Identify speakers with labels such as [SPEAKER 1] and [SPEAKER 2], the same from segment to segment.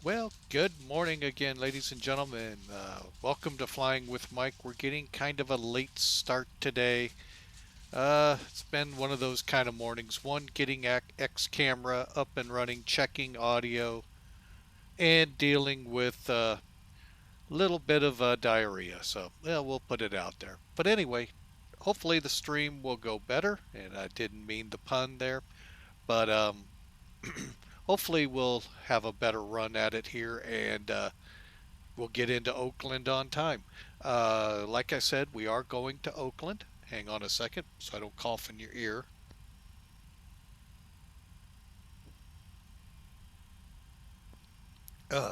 [SPEAKER 1] Well, good morning again, ladies and gentlemen. Welcome to Flying with Mike. We're getting kind of a late start today. It's been one of those kind of mornings. One, getting X camera up and running, checking audio, and dealing with a little bit of diarrhea. So, yeah, we'll put it out there. But anyway, hopefully the stream will go better. And I didn't mean the pun there. But hopefully we'll have a better run at it here, and we'll get into Oakland on time. Like I said, we are going to Oakland. Hang on a second so I don't cough in your ear.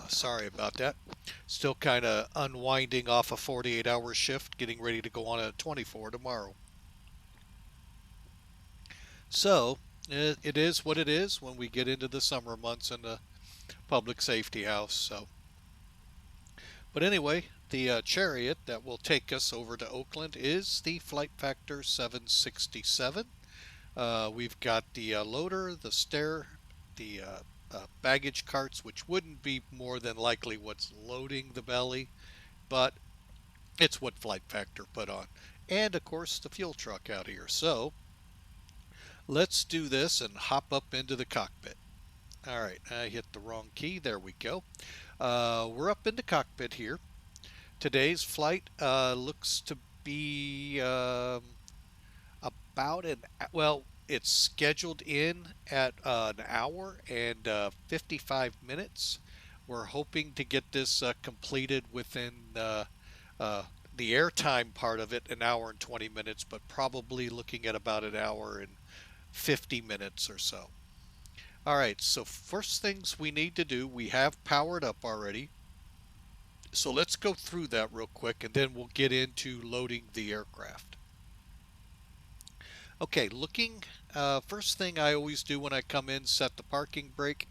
[SPEAKER 1] Sorry about that. Still kind of unwinding off a 48-hour shift, getting ready to go on a 24 tomorrow. So, it is what it is when we get into the summer months in the public safety house. So, but anyway, the chariot that will take us over to Oakland is the Flight Factor 767. We've got the loader, the stair, the baggage carts, which wouldn't be more than likely what's loading the belly, but it's what Flight Factor put on. And of course, the fuel truck out here. So let's do this and hop up into the cockpit. All right, I hit the wrong key. There we go. We're up in the cockpit here. Today's flight looks to be about well, it's scheduled in at an hour and 55 minutes. We're hoping to get this completed within the airtime part of it, an hour and 20 minutes, but probably looking at about an hour and 50 minutes or so. All right, so first things we need to do, we have powered up already. So let's go through that real quick and then we'll get into loading the aircraft. Okay, first thing I always do when I come in, set the parking brake,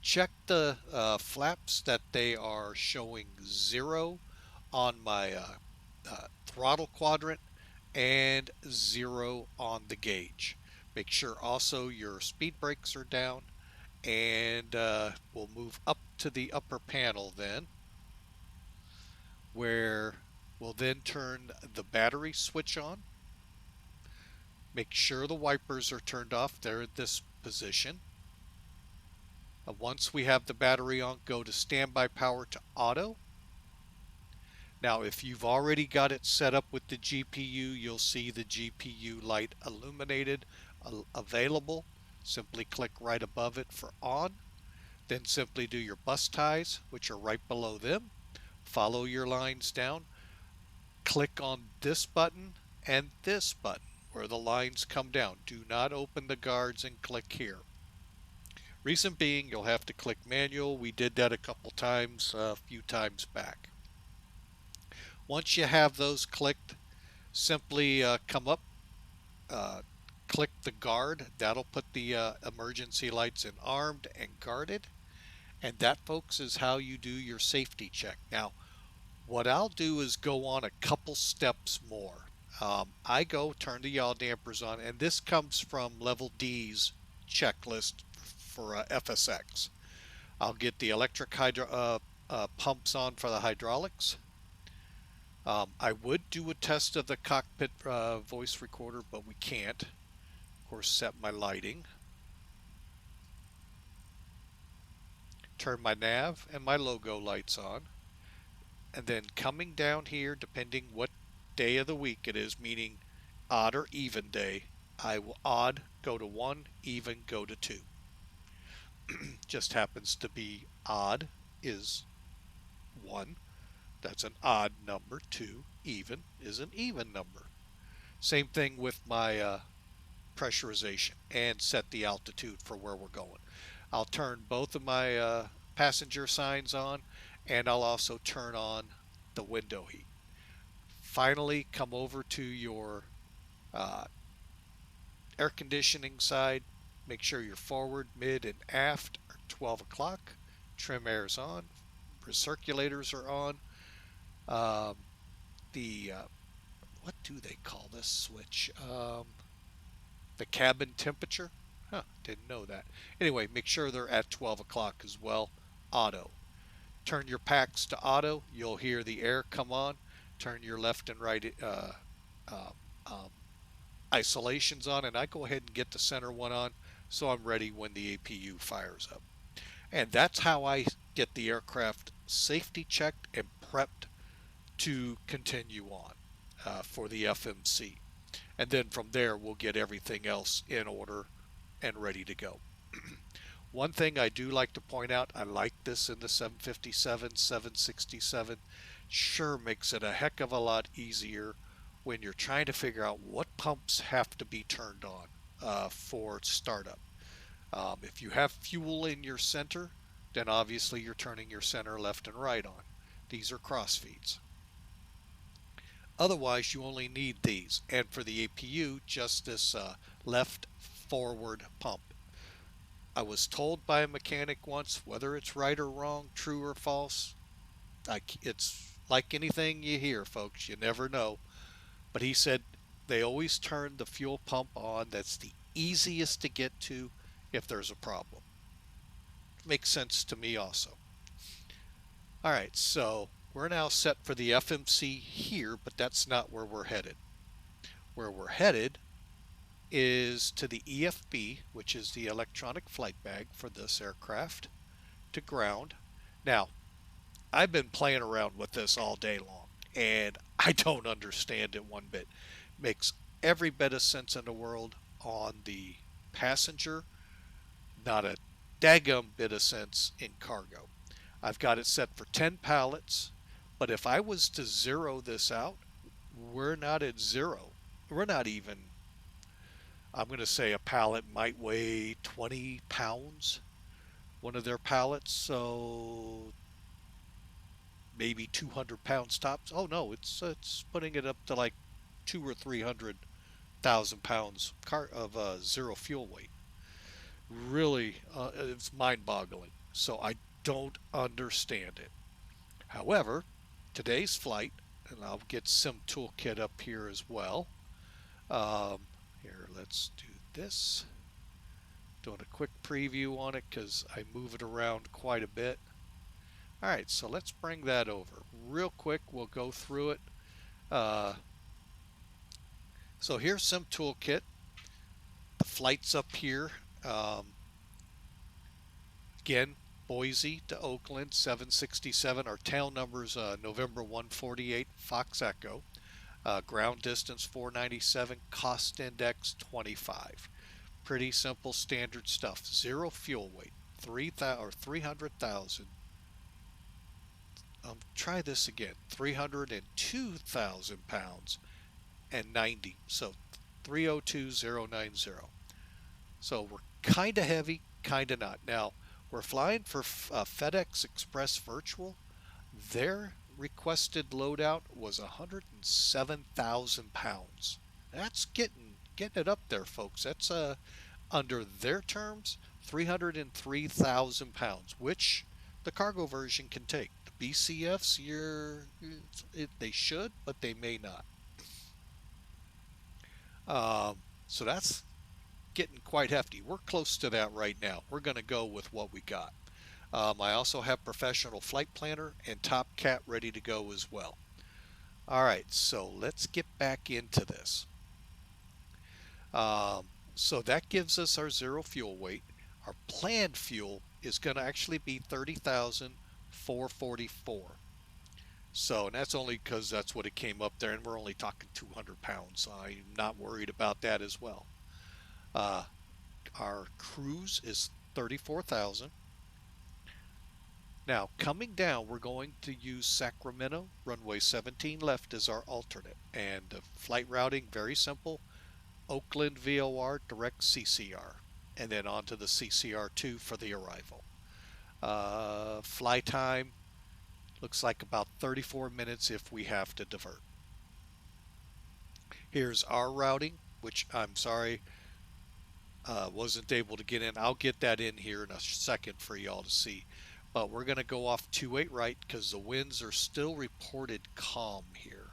[SPEAKER 1] check the flaps that they are showing 0 on my throttle quadrant and 0 on the gauge. Make sure also your speed brakes are down, and we'll move up to the upper panel then, where we'll then turn the battery switch on. Make sure the wipers are turned off. They're in this position. Once we have the battery on, go to standby power to auto. Now, if you've already got it set up with the GPU, you'll see the GPU light illuminated, available. Simply click right above it for on. Then simply do your bus ties, which are right below them. Follow your lines down. Click on this button and this button where the lines come down. Do not open the guards and click here. Reason being, you'll have to click manual. We did that a couple times, a few times back. Once you have those clicked, simply come up, click the guard. That'll put the emergency lights in armed and guarded. And that, folks, is how you do your safety check. Now, what I'll do is go on a couple steps more. I go turn the yaw dampers on, and this comes from Level D's checklist for FSX. I'll get the electric pumps on for the hydraulics. I would do a test of the cockpit voice recorder, but we can't. Of course, set my lighting. Turn my nav and my logo lights on. And then coming down here, depending what day of the week it is, meaning odd or even day, I will odd go to 1, even go to 2. Just happens to be odd is 1. That's an odd number. 2, even, is an even number. Same thing with my pressurization and set the altitude for where we're going. I'll turn both of my passenger signs on, and I'll also turn on the window heat. Finally, come over to your uh, air conditioning side. Make sure your forward, mid, and aft are 12 o'clock. Trim air's on. Recirculators are on. Um, the what do they call this switch? The cabin temperature. Huh, didn't know that. Anyway, make sure they're at 12 o'clock as well. Auto. Turn your packs to auto. You'll hear the air come on. Turn your left and right um, um, isolations on, and I go ahead and get the center one on so I'm ready when the APU fires up. And that's how I get the aircraft safety checked and prepped to continue on for the FMC. And then from there, we'll get everything else in order and ready to go. One thing I do like to point out, I like this in the 757, 767. Sure makes it a heck of a lot easier when you're trying to figure out what pumps have to be turned on for startup. If you have fuel in your center, then obviously you're turning your center left and right on. These are cross feeds. Otherwise, you only need these. And for the APU, just this left forward pump. I was told by a mechanic once, whether it's right or wrong, true or false, it's like anything you hear, folks. You never know. But he said they always turn the fuel pump on. That's the easiest to get to if there's a problem. Makes sense to me also. All right, so we're now set for the FMC here, but that's not where we're headed. Where we're headed is to the EFB, which is the electronic flight bag for this aircraft, to ground. Now, I've been playing around with this all day long, and I don't understand it one bit. Makes every bit of sense in the world on the passenger, not a daggum bit of sense in cargo. I've got it set for 10 pallets, but if I was to zero this out, we're not at zero. We're not even, I'm going to say a pallet might weigh 20 pounds, one of their pallets, so maybe 200 pounds tops. Oh no, it's putting it up to like 2 or 300,000 pounds of zero fuel weight. Really, it's mind-boggling. So I don't understand it. However, today's flight, and I'll get Sim Toolkit up here as well. Here, let's do this. Doing a quick preview on it because I move it around quite a bit. All right, so let's bring that over. Real quick, we'll go through it. So here's Sim Toolkit. The flight's up here. Again, Boise to Oakland, 767. Our tail number's November 148, Fox Echo. Ground distance 497, cost index 25. Pretty simple standard stuff. Zero fuel weight, 300,000. Try this again. 302,000 pounds and 90. So 302090. So we're kind of heavy, kind of not. Now we're flying for FedEx Express Virtual. Their requested loadout was 107,000 pounds. That's getting it up there, folks. That's under their terms 303,000 pounds, which the cargo version can take. The BCFs, they should, but they may not. So that's getting quite hefty. We're close to that right now. We're going to go with what we got. I also have Professional Flight Planner and Top Cat ready to go as well. All right, so let's get back into this. So that gives us our zero fuel weight. Our planned fuel is going to actually be 30,444. So, and that's only because that's what it came up there, and we're only talking 200 pounds. So I'm not worried about that as well. Uh, our cruise is 34,000. Now, coming down, we're going to use Sacramento, runway 17 left as our alternate. And the flight routing, very simple. Oakland VOR, direct CCR. And then on to the CCR2 for the arrival. Fly time looks like about 34 minutes if we have to divert. Here's our routing, which I'm sorry, wasn't able to get in. I'll get that in here in a second for y'all to see. But we're going to go off 28 right because the winds are still reported calm here.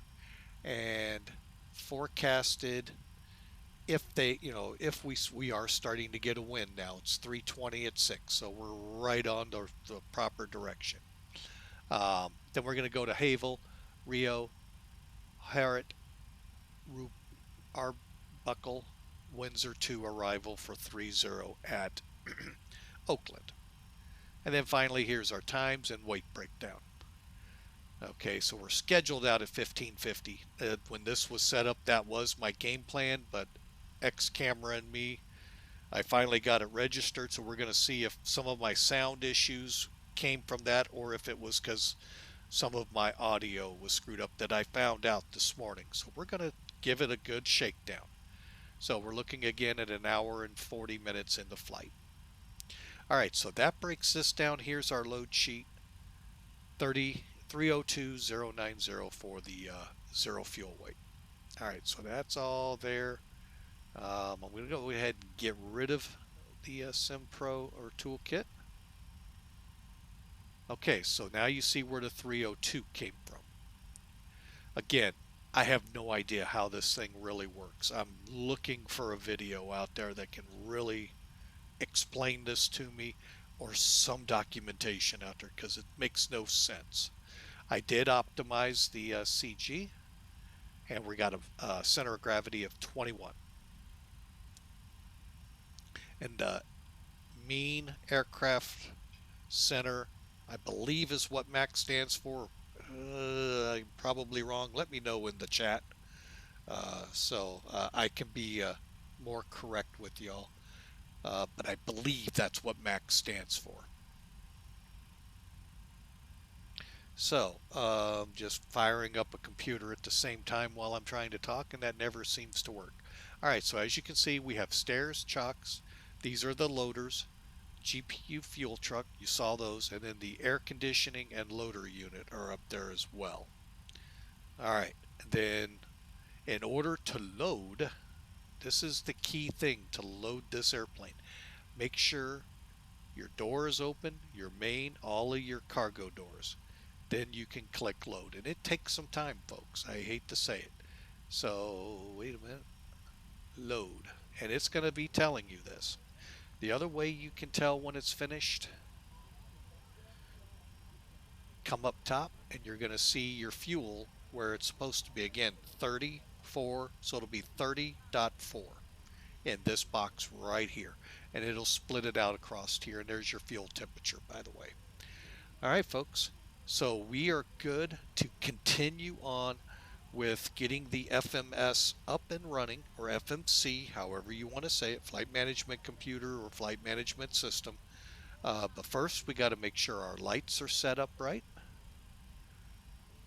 [SPEAKER 1] And forecasted, if they, if we are starting to get a wind now, it's 320 at 6, so we're right on the proper direction. Then we're going to go to Havel, Rio, Harrod, Arbuckle, Windsor to arrival for 30 at Oakland. And then finally, here's our times and weight breakdown. Okay, so we're scheduled out at 1550. When this was set up, that was my game plan, but X camera and me, I finally got it registered, so we're going to see if some of my sound issues came from that or if it was because some of my audio was screwed up that I found out this morning. So we're going to give it a good shakedown. So we're looking again at an hour and 40 minutes in the flight. All right, so that breaks this down. Here's our load sheet. 302,090 for the zero fuel weight. All right, so that's all there. I'm going to go ahead and get rid of the SimPro or toolkit. Okay, so now you see where the 302 came from. Again, I have no idea how this thing really works. I'm looking for a video out there that can really explain this to me, or some documentation out there, because it makes no sense. I did optimize the CG, and we got a center of gravity of 21. And mean aircraft center, I believe, is what MAX stands for. I'm probably wrong. Let me know in the chat so I can be more correct with y'all. But I believe that's what MAX stands for. So, just firing up a computer at the same time while I'm trying to talk, and that never seems to work. All right, so as you can see, we have stairs, chocks. These are the loaders. GPU fuel truck, you saw those, and then the air conditioning and loader unit are up there as well. All right, then in order to load, this is the key thing to load this airplane. Make sure your door is open, your main, all of your cargo doors. Then you can click load, and it takes some time, folks. I hate to say it. So wait a minute, load, and it's going to be telling you this. The other way you can tell when it's finished, come up top and you're going to see your fuel where it's supposed to be. Again, 34, so it'll be 30.4 in this box right here, and it'll split it out across here, and there's your fuel temperature, by the way. All right, folks, so we are good to continue on with getting the FMS up and running, or FMC, however you want to say it, flight management computer or flight management system. But first we got to make sure our lights are set up right,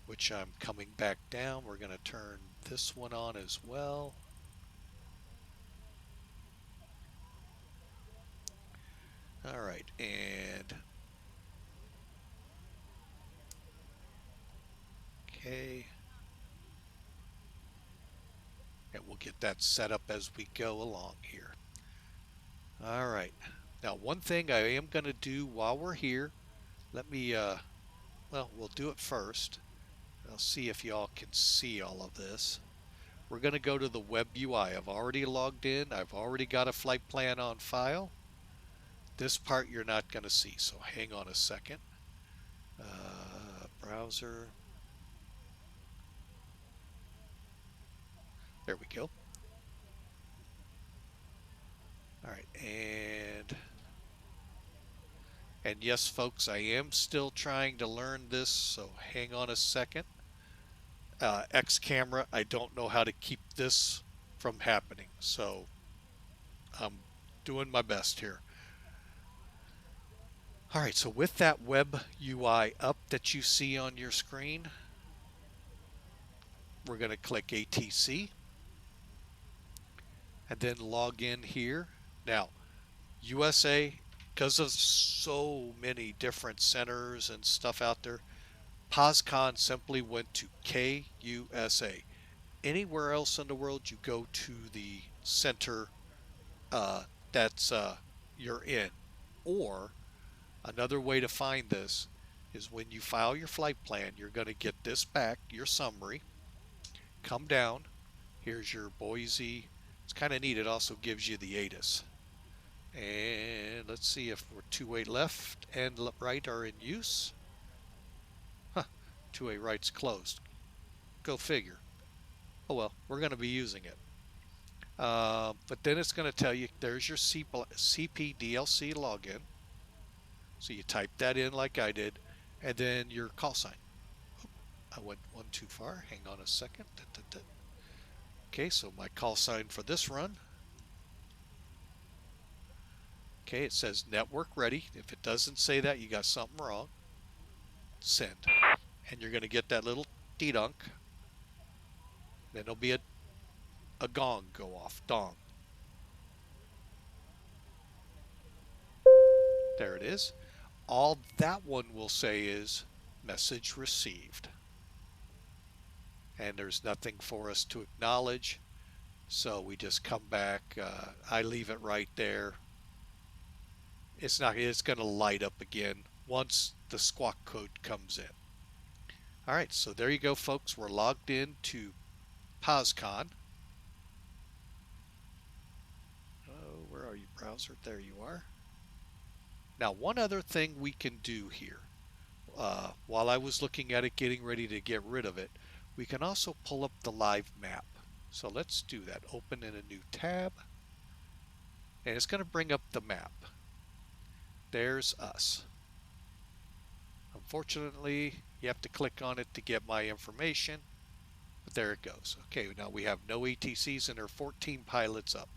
[SPEAKER 1] which I'm coming back down. We're going to turn this one on as well. All right, and okay. And we'll get that set up as we go along here. All right. Now, one thing I am going to do while we're here, let me, well, we'll do it first. I'll see if y'all can see all of this. We're going to go to the web UI. I've already logged in. I've already got a flight plan on file. This part you're not going to see, so hang on a second. Browser. There we go. All right, and yes, folks, I am still trying to learn this, so hang on a second. X camera, I don't know how to keep this from happening, so I'm doing my best here. All right, so with that web UI up that you see on your screen, we're going to click ATC and then log in here. Now, USA, because of so many different centers and stuff out there, POSCON simply went to KUSA. Anywhere else in the world, you go to the center uh, that's you're in. Or another way to find this is when you file your flight plan, you're going to get this back, your summary. Come down. Here's your Boise. It's kind of neat. It also gives you the ATIS. And let's see if we're 2-way left and right are in use. Huh, 2-way right's closed. Go figure. Oh well, we're going to be using it. But then it's going to tell you there's your CPDLC login. So you type that in like I did, and then your call sign. Oop, I went one too far. Hang on a second. Okay, so my call sign for this run. Okay, it says network ready. If it doesn't say that, you got something wrong. Send. And you're going to get that little dee-dunk. Then there'll be a gong go off. Dong. There it is. All that one will say is message received. And there's nothing for us to acknowledge. So we just come back. I leave it right there. It's going to light up again once the squawk code comes in. All right, so there you go, folks. We're logged in to POSCON. Oh, where are you, browser? There you are. Now, one other thing we can do here, while I was looking at it, getting ready to get rid of it, we can also pull up the live map. So let's do that. Open in a new tab, and it's going to bring up the map. There's us. Unfortunately, you have to click on it to get my information, but there it goes. Okay, now we have no ATCs and there are 14 pilots up.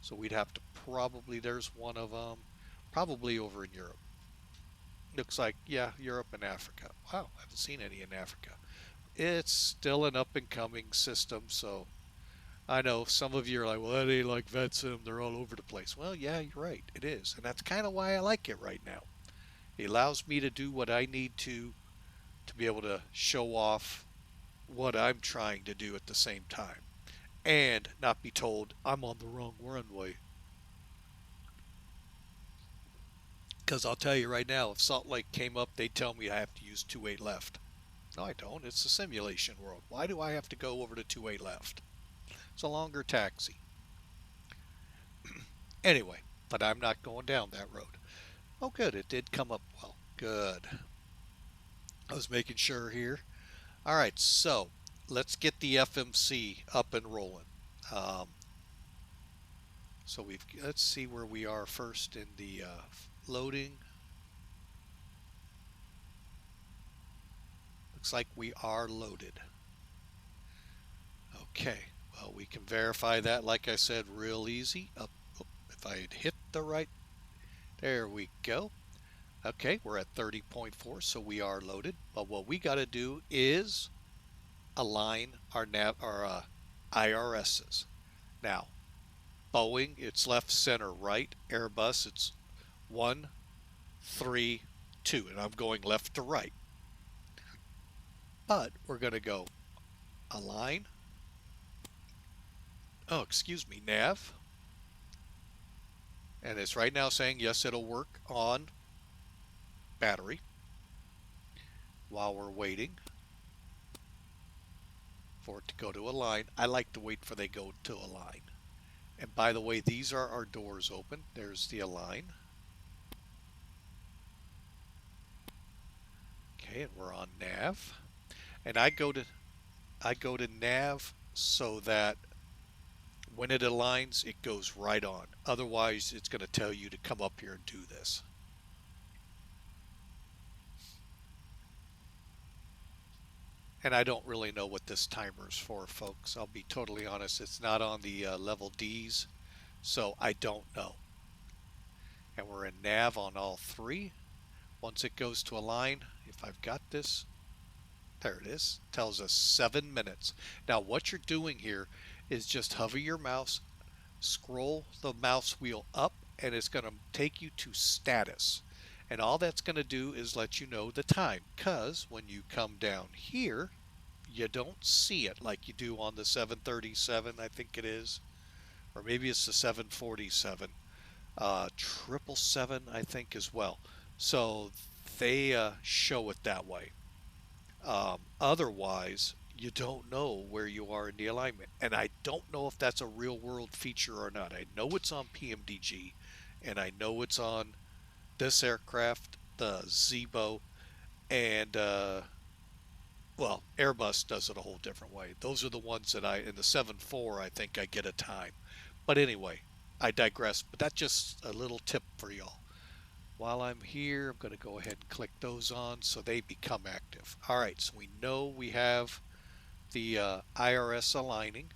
[SPEAKER 1] So we'd have to probably, there's one of them, probably over in Europe. Looks like, yeah, Europe and Africa. Wow, I haven't seen any in Africa. It's still an up and coming system, so I know some of you are like, well, that ain't like VetSim, they're all over the place. Well, yeah, you're right, it is. And that's kind of why I like it right now. It allows me to do what I need to be able to show off what I'm trying to do at the same time and not be told I'm on the wrong runway. Because I'll tell you right now, if Salt Lake came up, they'd tell me I have to use 2-8 left. No, I don't. It's a simulation world. Why do I have to go over to 2-8 left? It's a longer taxi. Anyway, but I'm not going down that road. Oh, good. It did come up well. Good. I was making sure here. All right, so let's get the FMC up and rolling. So let's see where we are first in the loading. Looks like we are loaded. Okay, well, we can verify that, like I said, real easy. If I had hit the right, there we go. Okay, we're at 30.4, so we are loaded. But what we got to do is align our IRSs. Now, Boeing, it's left, center, right. Airbus, it's 1, 3, 2, and I'm going left to right. But we're going to go align. Oh, excuse me, nav. And it's right now saying, yes, it'll work on battery while we're waiting for it to go to align. I like to wait for they go to align. And by the way, these are our doors open. There's the align. Okay, and we're on nav. And I go to nav so that when it aligns, it goes right on. Otherwise, it's going to tell you to come up here and do this. And I don't really know what this timer is for, folks. I'll be totally honest. It's not on the level Ds. So I don't know. And we're in nav on all three. Once it goes to align, if I've got this, there it is, tells us 7 minutes. Now what you're doing here is just hover your mouse, scroll the mouse wheel up, and it's going to take you to status. And all that's going to do is let you know the time, because when you come down here, you don't see it like you do on the 737, I think it is, or maybe it's the 747. 777, I think, as well. So they show it that way. Otherwise, you don't know where you are in the alignment. And I don't know if that's a real world feature or not. I know it's on PMDG, and I know it's on this aircraft, the Zebo, and well, Airbus does it a whole different way. Those are the ones that in the 7.4, I think I get a time. But anyway, I digress. But that's just a little tip for y'all. While I'm here, I'm going to go ahead and click those on so they become active. All right, so we know we have the IRS aligning.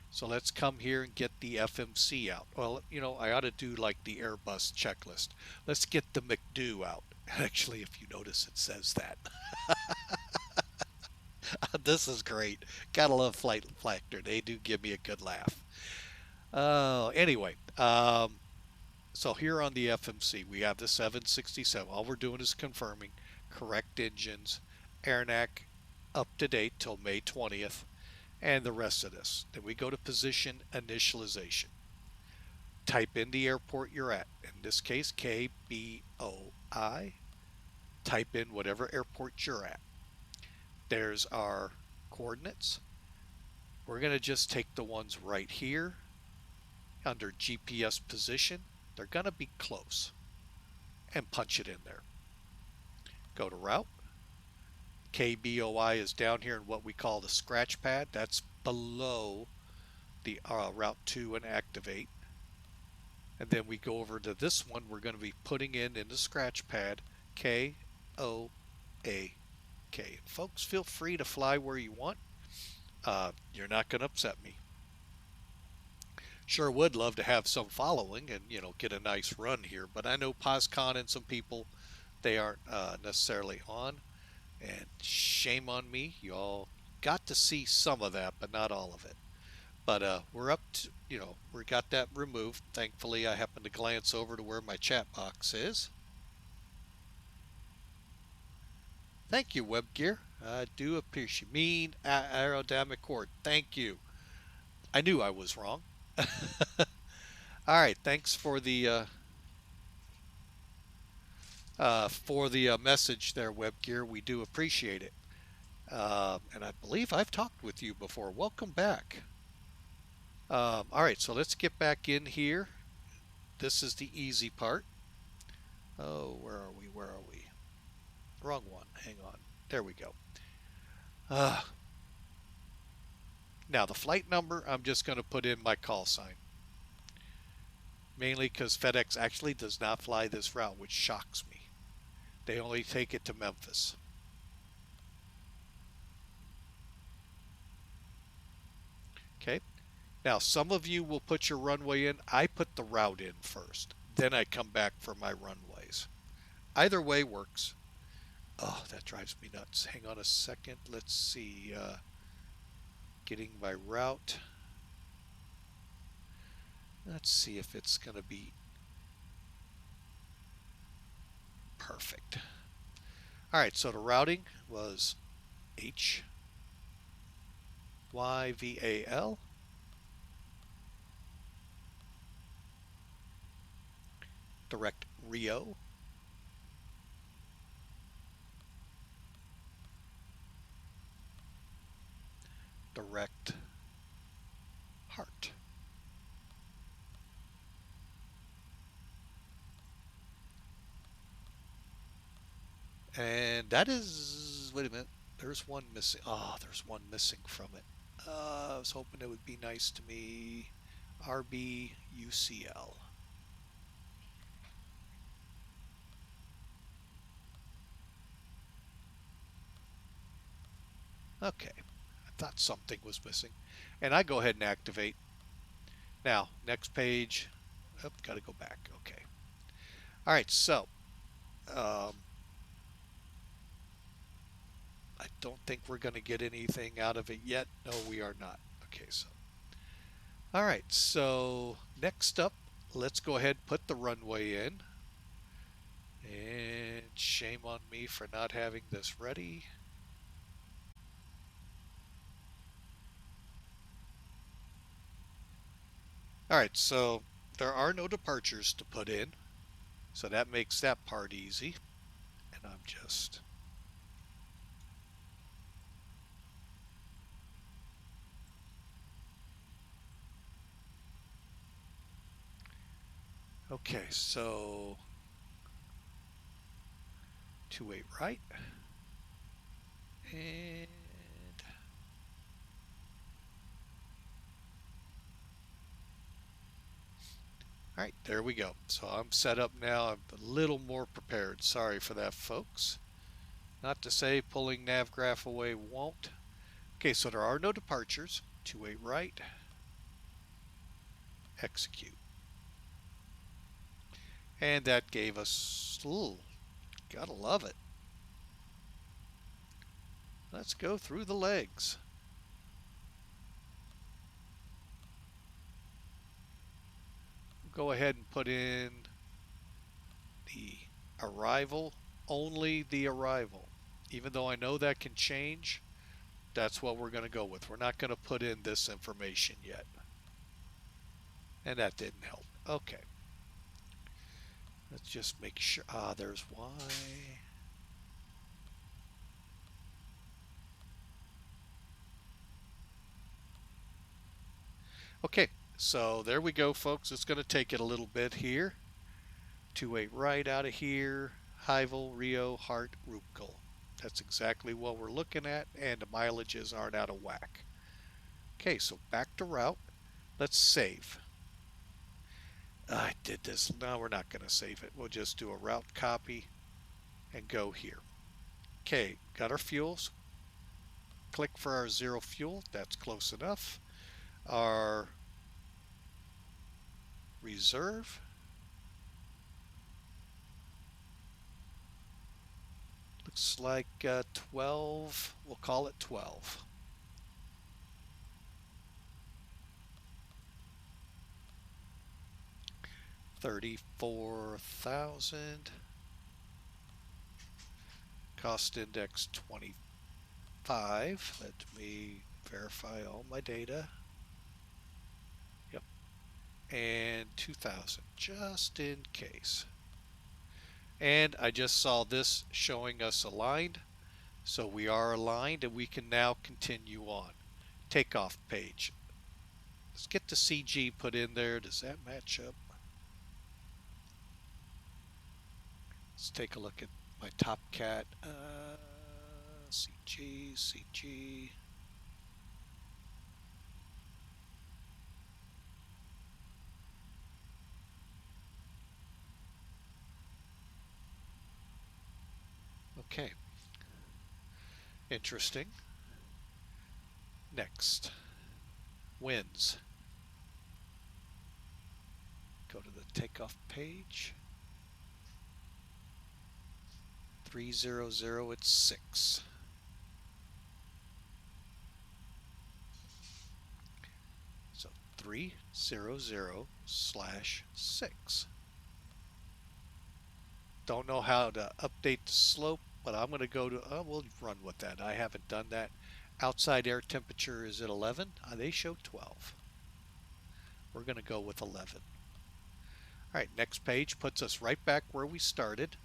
[SPEAKER 1] So let's come here and get the FMC out. Well, you know, I ought to do like the Airbus checklist. Let's get the McDo out. Actually, if you notice, it says that. This is great. Gotta love Flight Factor. They do give me a good laugh. Anyway, so here on the FMC, we have the 767. All we're doing is confirming correct engines, AirNac up to date till May 20th, and the rest of this. Then we go to position initialization. Type in the airport you're at. In this case, KBOI. Type in whatever airport you're at. There's our coordinates. We're going to just take the ones right here under GPS position. They're going to be close, and punch it in there. Go to route. KBOI is down here in what we call the scratch pad. That's below the route 2 and activate. And then we go over to this one. We're going to be putting in the scratch pad KOAK. Folks, feel free to fly where you want. You're not going to upset me. Sure would love to have some following and, you know, get a nice run here. But I know POSCON and some people, they aren't necessarily on. And shame on me. You all got to see some of that, but not all of it. But we're up to, you know, we got that removed. Thankfully, I happened to glance over to where my chat box is. Thank you, WebGear. I do appreciate. Mean Aerodynamic Chord. Thank you. I knew I was wrong. All right. Thanks for the message there, WebGear. We do appreciate it. And I believe I've talked with you before. Welcome back. All right, so let's get back in here. This is the easy part. Oh, where are we? Where are we? Wrong one. Hang on. There we go. Now, the flight number, I'm just going to put in my call sign. Mainly because FedEx actually does not fly this route, which shocks me. They only take it to Memphis. Okay. Now, some of you will put your runway in. I put the route in first. Then I come back for my runways. Either way works. Oh, that drives me nuts. Hang on a second. Let's see. Getting my route. Let's see if it's going to be perfect. All right, so the routing was HYVAL. Direct Rio. Direct Heart. And that is, wait a minute, there's one missing. Oh, there's one missing from it. I was hoping it would be nice to me. RBUCL. Okay, I thought something was missing. And I go ahead and activate. Now, next page. Oh, got to go back. Okay. All right, so um, I don't think we're going to get anything out of it yet. No, we are not. Okay, so. All right, so next up, let's go ahead and put the runway in. And shame on me for not having this ready. All right, so there are no departures to put in, so that makes that part easy. And I'm just okay. So 28 right, and all right, there we go. So I'm set up now. I'm a little more prepared. Sorry for that, folks. Not to say pulling nav graph away won't. Okay, so there are no departures. 28 right, execute. And that gave us, ooh, gotta love it. Let's go through the legs. Go ahead and put in the arrival, only the arrival. Even though I know that can change, that's what we're going to go with. We're not going to put in this information yet. And that didn't help. Okay. Let's just make sure. Ah, there's Y. Okay, so there we go, folks. It's going to take it a little bit here. 28 right out of here. Hyvel, Rio, Hart, Rupkel. That's exactly what we're looking at, and the mileages aren't out of whack. Okay, so back to route. Let's save. I did this. No, we're not going to save it. We'll just do a route copy and go here. Okay, got our fuels. Click for our zero fuel. That's close enough. Our reserve. Looks like 12. We'll call it 12. $34,000. Cost index 25. Let me verify all my data. Yep. And 2,000, just in case. And I just saw this showing us aligned. So we are aligned and we can now continue on. Takeoff page. Let's get the CG put in there. Does that match up? Let's take a look at my top cat. CG, CG. Okay. Interesting. Next. Winds. Go to the takeoff page. 300 at 6. So 300/6. Don't know how to update the slope, but I'm going to go to, we'll run with that. I haven't done that. Outside air temperature is at 11. They show 12. We're going to go with 11. All right, next page puts us right back where we started.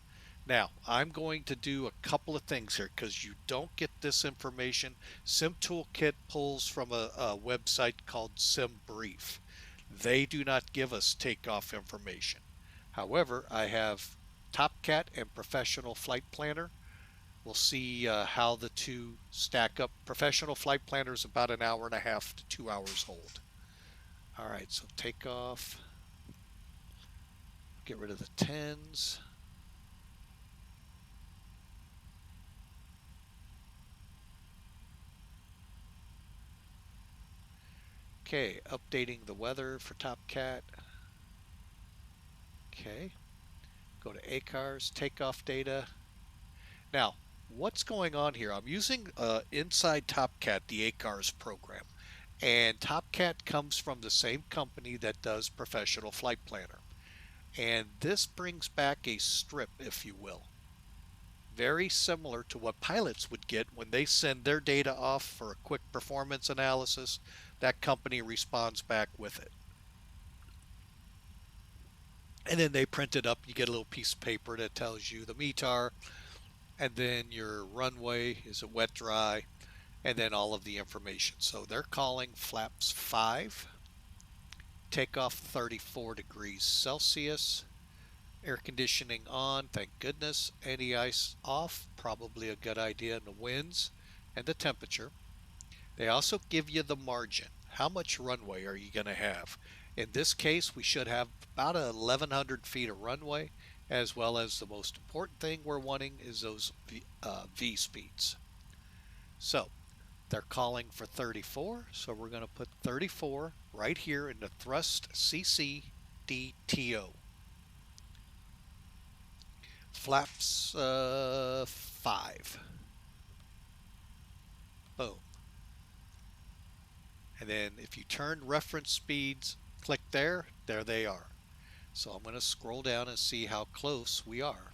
[SPEAKER 1] Now, I'm going to do a couple of things here because you don't get this information. SimToolkit pulls from a website called SimBrief. They do not give us takeoff information. However, I have TopCat and Professional Flight Planner. We'll see how the two stack up. Professional Flight Planner is about an hour and a half to 2 hours hold. All right, so takeoff. Get rid of the 10s. Okay, updating the weather for Top Cat. Okay, go to ACARS, takeoff data. Now, what's going on here? I'm using inside TopCat, the ACARS program. And TopCat comes from the same company that does Professional Flight Planner. And this brings back a strip, if you will. Very similar to what pilots would get when they send their data off for a quick performance analysis. That company responds back with it. And then they print it up. You get a little piece of paper that tells you the METAR, and then your runway, is it wet, dry, and then all of the information. So they're calling flaps 5, takeoff 34 degrees Celsius, air conditioning on, thank goodness, anti-ice off, probably a good idea, in the winds and the temperature. They also give you the margin. How much runway are you going to have? In this case, we should have about 1,100 feet of runway, as well as the most important thing we're wanting is those V speeds. So they're calling for 34, so we're going to put 34 right here in the thrust CCDTO. Flaps 5. Boom. And then if you turn reference speeds, click there, there they are. So I'm going to scroll down and see how close we are.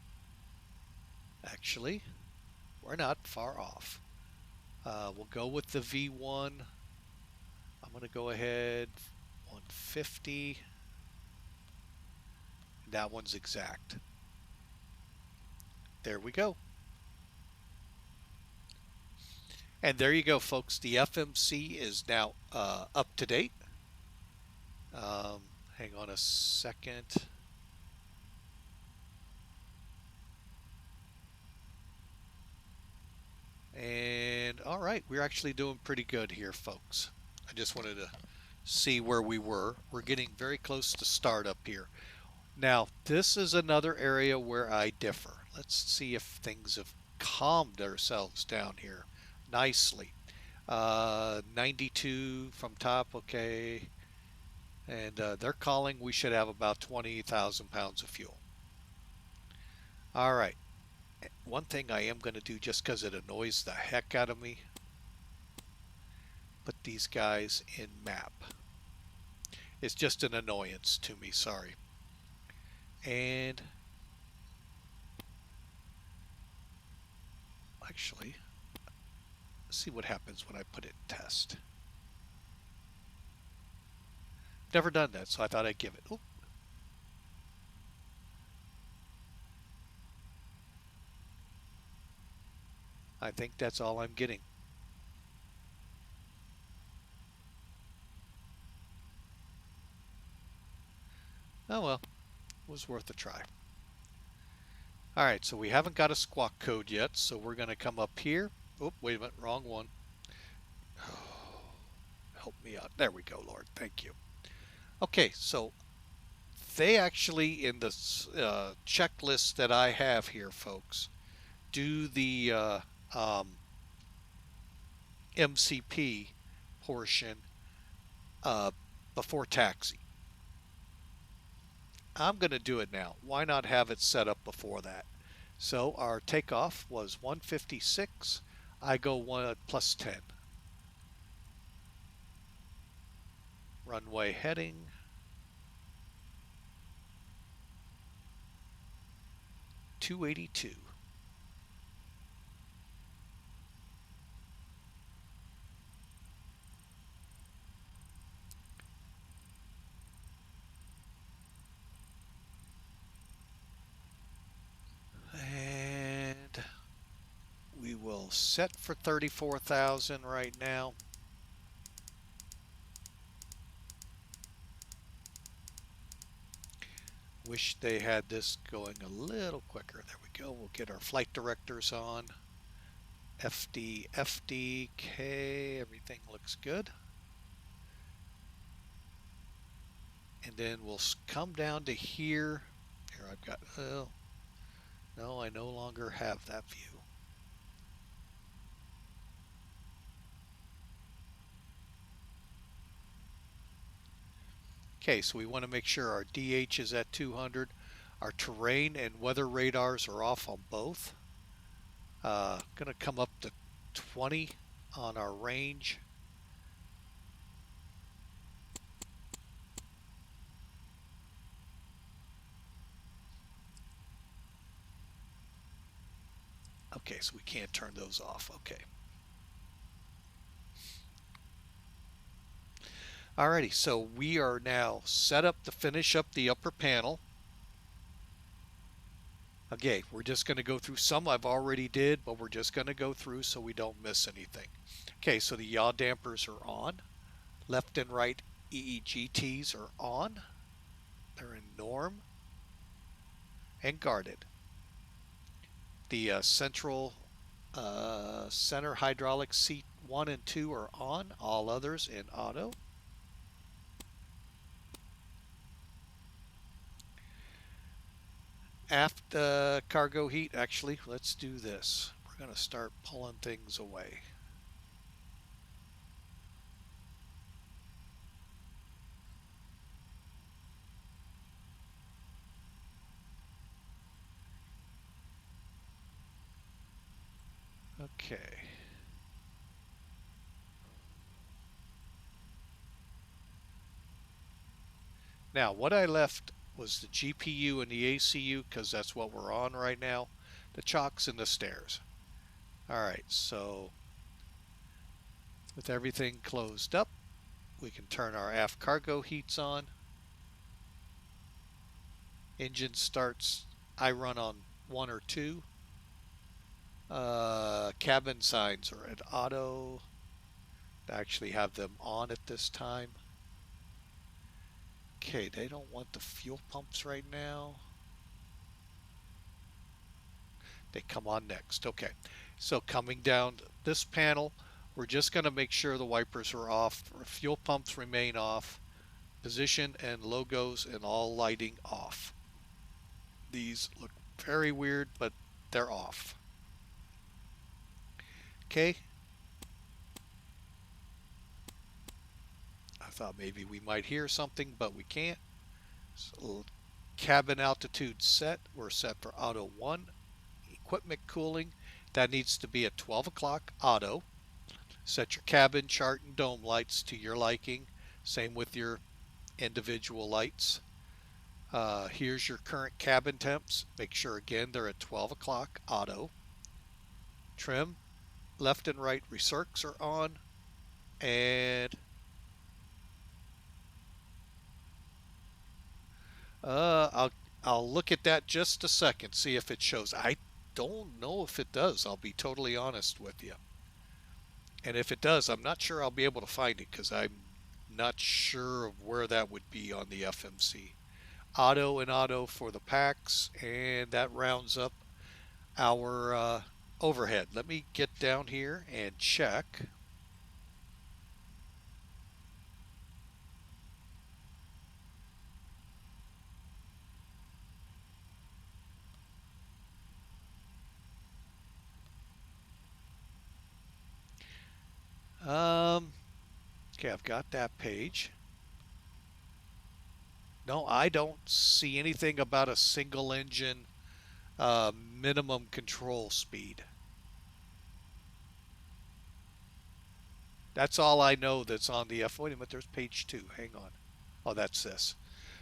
[SPEAKER 1] Actually, we're not far off. We'll go with the V1. I'm going to go ahead 150. That one's exact. There we go. And there you go, folks. The FMC is now up to date. Hang on a second. And all right, we're actually doing pretty good here, folks. I just wanted to see where we were. We're getting very close to startup here. Now, this is another area where I differ. Let's see if things have calmed themselves down here nicely. 92 from top, okay. And they're calling we should have about 20,000 pounds of fuel. All right. One thing I am going to do, just because it annoys the heck out of me, put these guys in map. It's just an annoyance to me, sorry. And actually, let's see what happens when I put it in test. Never done that, so I thought I'd give it. Oop. I think that's all I'm getting. Oh well, it was worth a try. All right, so we haven't got a squawk code yet, so we're going to come up here. Oh, wait a minute, wrong one. Help me out. There we go, Lord. Thank you. Okay, so they actually, in the checklist that I have here, folks, do the MCP portion before taxi. I'm going to do it now. Why not have it set up before that? So our takeoff was 156. I go one plus 10. Runway heading. .282. And we will set for 34,000 right now. Wish they had this going a little quicker. There we go. We'll get our flight directors on. FD, FDK, everything looks good. And then we'll come down to here. Here I've got, oh, no, I no longer have that view. Okay, so we want to make sure our DH is at 200. Our terrain and weather radars are off on both. Going to come up to 20 on our range. Okay, so we can't turn those off. Okay. Alrighty, so we are now set up to finish up the upper panel. Okay, we're just going to go through some I've already did, but we're just going to go through so we don't miss anything. Okay, so the yaw dampers are on. Left and right EEGTs are on. They're in norm and guarded. The center hydraulic seat 1 and 2 are on. All others in auto. Aft cargo heat, actually, let's do this. We're going to start pulling things away. Okay. Now, what I left was the GPU and the ACU because that's what we're on right now. The chocks and the stairs. All right, so with everything closed up, we can turn our aft cargo heats on. Engine starts, I run on 1 or 2. Cabin signs are at auto. I actually have them on at this time. Okay, they don't want the fuel pumps right now. They come on next. Okay, so coming down this panel, we're just going to make sure the wipers are off. Fuel pumps remain off. Position and logos and all lighting off. These look very weird, but they're off. Okay. I thought maybe we might hear something, but we can't. So cabin altitude set. We're set for auto 1. Equipment cooling. That needs to be at 12 o'clock auto. Set your cabin chart and dome lights to your liking. Same with your individual lights. Here's your current cabin temps. Make sure again they're at 12 o'clock auto. Trim, left and right recircs are on. And I'll look at that just a second, see if it shows. I don't know if it does. I'll be totally honest with you. And if it does, I'm not sure I'll be able to find it because I'm not sure of where that would be on the FMC. Auto and auto for the Pax, and that rounds up our overhead. Let me get down here and check. Okay, I've got that page. No, I don't see anything about a single engine minimum control speed. That's all I know that's on the F. Wait a minute, there's page 2. Hang on. Oh, that's this.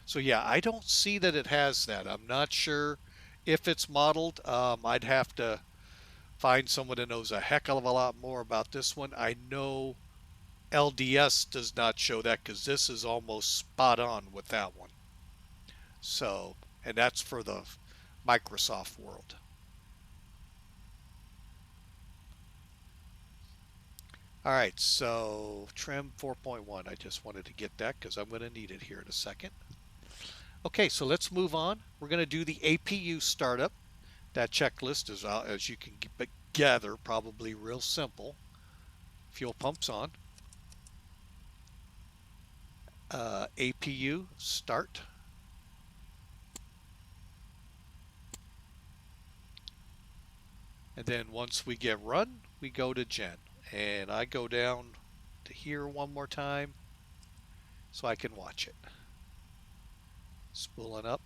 [SPEAKER 1] So yeah, I don't see that it has that. I'm not sure if it's modeled. I'd have to find someone that knows a heck of a lot more about this one. I know LDS does not show that because this is almost spot on with that one. So, and that's for the Microsoft world. All right, so trim 4.1. I just wanted to get that because I'm going to need it here in a second. Okay, so let's move on. We're going to do the APU startup. That checklist is, as you can gather, probably real simple. Fuel pumps on. APU start. And then once we get run, we go to gen. And I go down to here one more time so I can watch it. Spooling up.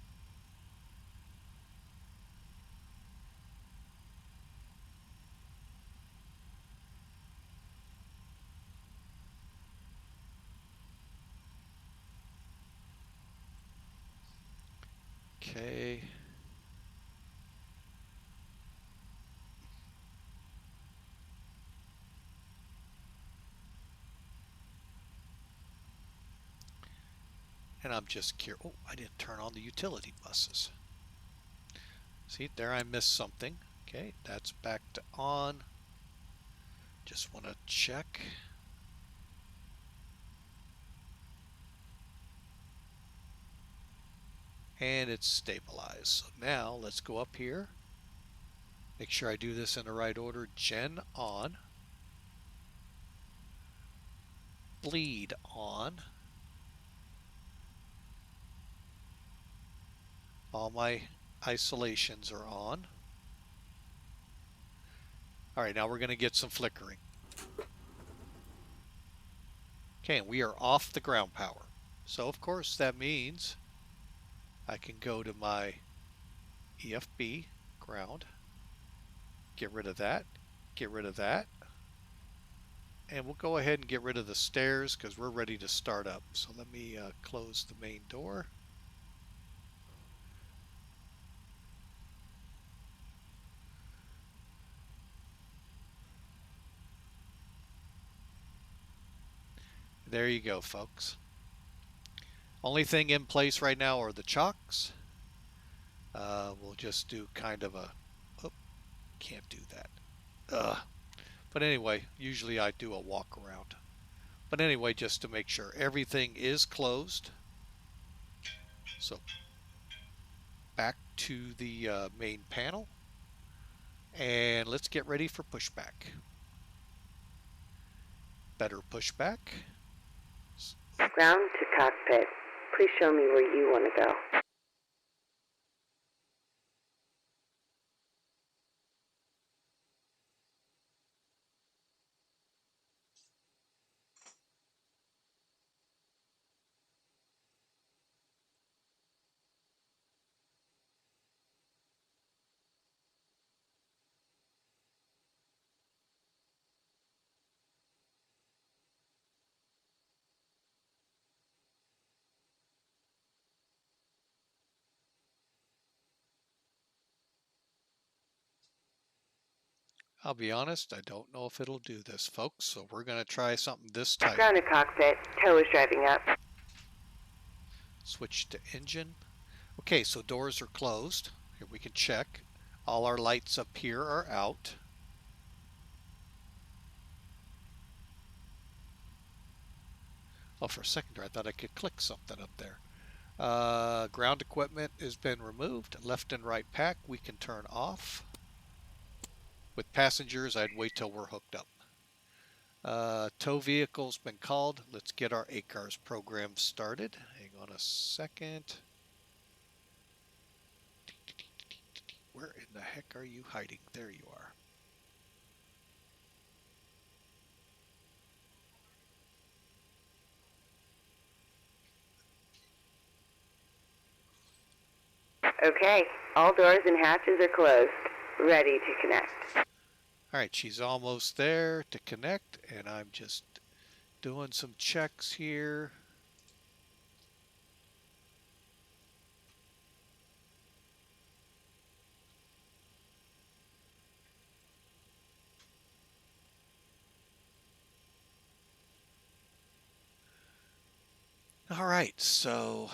[SPEAKER 1] Okay. And I'm just curious. Oh, I didn't turn on the utility buses. See, there I missed something. Okay, that's back to on. Just want to check. And it's stabilized. So now let's go up here. Make sure I do this in the right order. Gen on. Bleed on. All my isolations are on. All right, now we're going to get some flickering. Okay, and we are off the ground power. So of course that means I can go to my EFB ground, get rid of that, get rid of that, and we'll go ahead and get rid of the stairs because we're ready to start up. So let me close the main door. There you go, folks. Only thing in place right now are the chocks. We'll just do kind of a, oh, can't do that. But anyway, usually I do a walk around. But anyway, just to make sure everything is closed. So back to the main panel. And let's get ready for pushback. Better pushback.
[SPEAKER 2] Ground to cockpit. Please show me where you want to go.
[SPEAKER 1] I'll be honest, I don't know if it'll do this, folks. So we're going to try something this tight.
[SPEAKER 2] Ground to cockpit. Tow is driving up.
[SPEAKER 1] Switch to engine. Okay, so doors are closed. Here we can check. All our lights up here are out. Oh, for a second there, I thought I could click something up there. Ground equipment has been removed. Left and right pack we can turn off. With passengers, I'd wait till we're hooked up. Tow vehicle's been called. Let's get our ACARS program started. Hang on a second. Where in the heck are you hiding? There you are.
[SPEAKER 2] Okay, all doors and hatches are closed. Ready to connect.
[SPEAKER 1] All right, she's almost there to connect, and I'm just doing some checks here. All right, so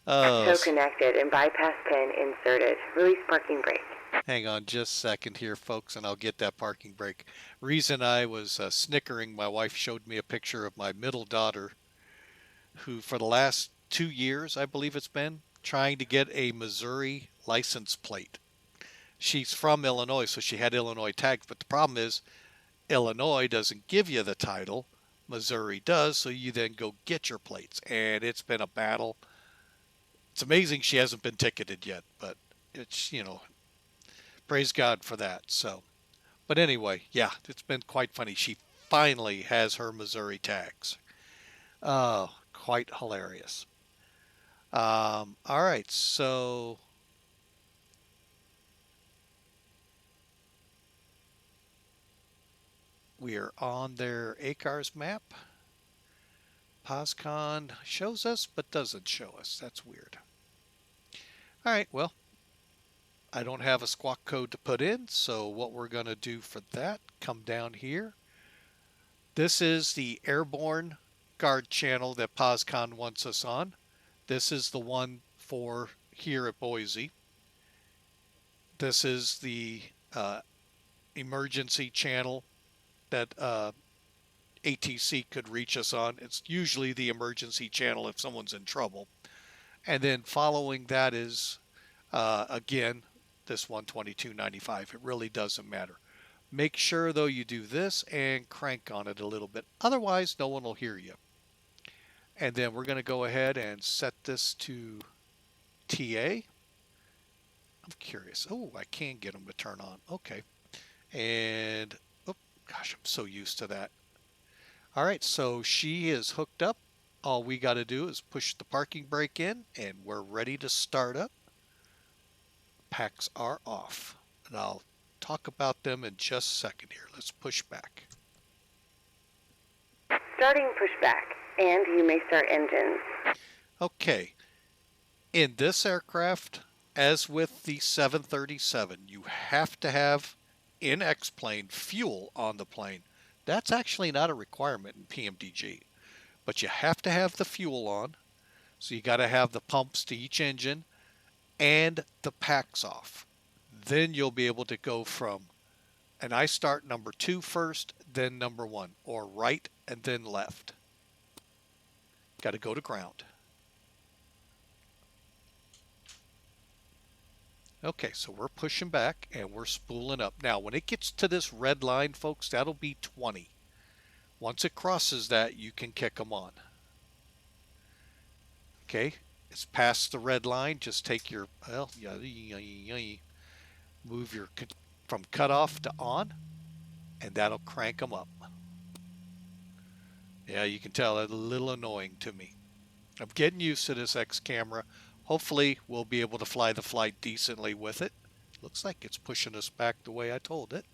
[SPEAKER 2] Tow connected and bypass pin inserted. Release parking brake.
[SPEAKER 1] Hang on just a second here, folks, and I'll get that parking brake. Reason I was snickering, my wife showed me a picture of my middle daughter who, for the last 2 years, I believe it's been, trying to get a Missouri license plate. She's from Illinois, so she had Illinois tags, but the problem is Illinois doesn't give you the title. Missouri does, so you then go get your plates. And it's been a battle. It's amazing she hasn't been ticketed yet, but it's, praise God for that. So, but anyway, yeah, it's been quite funny. She finally has her Missouri tags. Oh, quite hilarious. All right, so we are on their ACARS map. POSCON shows us but doesn't show us. That's weird. All right, well, I don't have a squawk code to put in, so what we're going to do for that, come down here. This is the airborne guard channel that POSCON wants us on. This is the one for here at Boise. This is the emergency channel that ATC could reach us on. It's usually the emergency channel if someone's in trouble. And then following that is, again, this 122.95. It really doesn't matter. Make sure, though, you do this and crank on it a little bit. Otherwise, no one will hear you. And then we're going to go ahead and set this to TA. I'm curious. Oh, I can get them to turn on. Okay. And, oh, gosh, I'm so used to that. All right, so she is hooked up. All we got to do is push the parking brake in, and we're ready to start up. Packs are off. And I'll talk about them in just a second here. Let's push back.
[SPEAKER 2] Starting pushback, and you may start engines.
[SPEAKER 1] Okay. In this aircraft, as with the 737, you have to have in X-plane fuel on the plane. That's actually not a requirement in PMDG, but you have to have the fuel on. So you got to have the pumps to each engine and the packs off. Then you'll be able to go from, and I start number 2 first, then number 1, or right and then left. Got to go to ground. Okay, so we're pushing back and we're spooling up. Now, when it gets to this red line, folks, that'll be 20. Once it crosses that, you can kick them on. Okay, it's past the red line. Just take your, well, move your from cutoff to on, and that'll crank them up. Yeah, you can tell it's a little annoying to me. I'm getting used to this X camera. Hopefully, we'll be able to fly the flight decently with it. Looks like it's pushing us back the way I told it.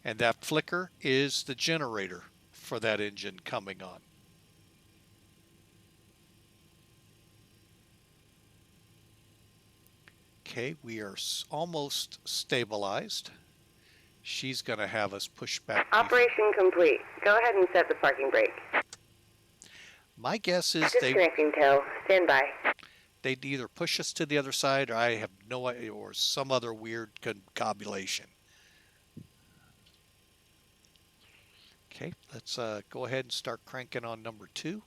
[SPEAKER 1] And that flicker is the generator for that engine coming on. Okay, we are almost stabilized. She's going to have us push back.
[SPEAKER 2] Operation complete. Go ahead and set the parking brake.
[SPEAKER 1] My guess is
[SPEAKER 2] disconnecting tow. Stand by.
[SPEAKER 1] They'd either push us to the other side, or I have no idea, or some other weird confabulation. Okay, let's go ahead and start cranking on number 2.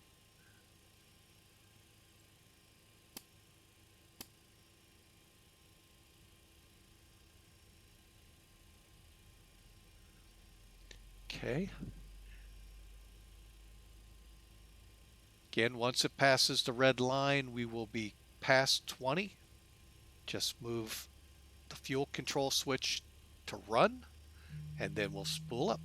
[SPEAKER 1] Okay. Again, once it passes the red line, we will be past 20. Just move the fuel control switch to run, and then we'll spool up.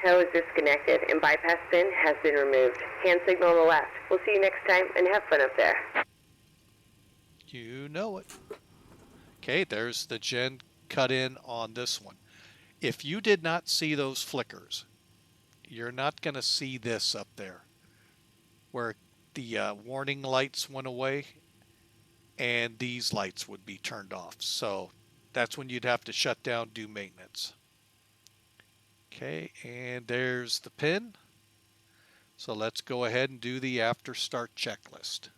[SPEAKER 2] Tow is disconnected and bypass pin has been removed. Hand signal on the left. We'll see you next time and have fun up there.
[SPEAKER 1] You know it. Okay, there's the gen cut in on this one. If you did not see those flickers, you're not going to see this up there where the warning lights went away and these lights would be turned off. So that's when you'd have to shut down, do maintenance. Okay, and there's the pin. So let's go ahead and do the after start checklist.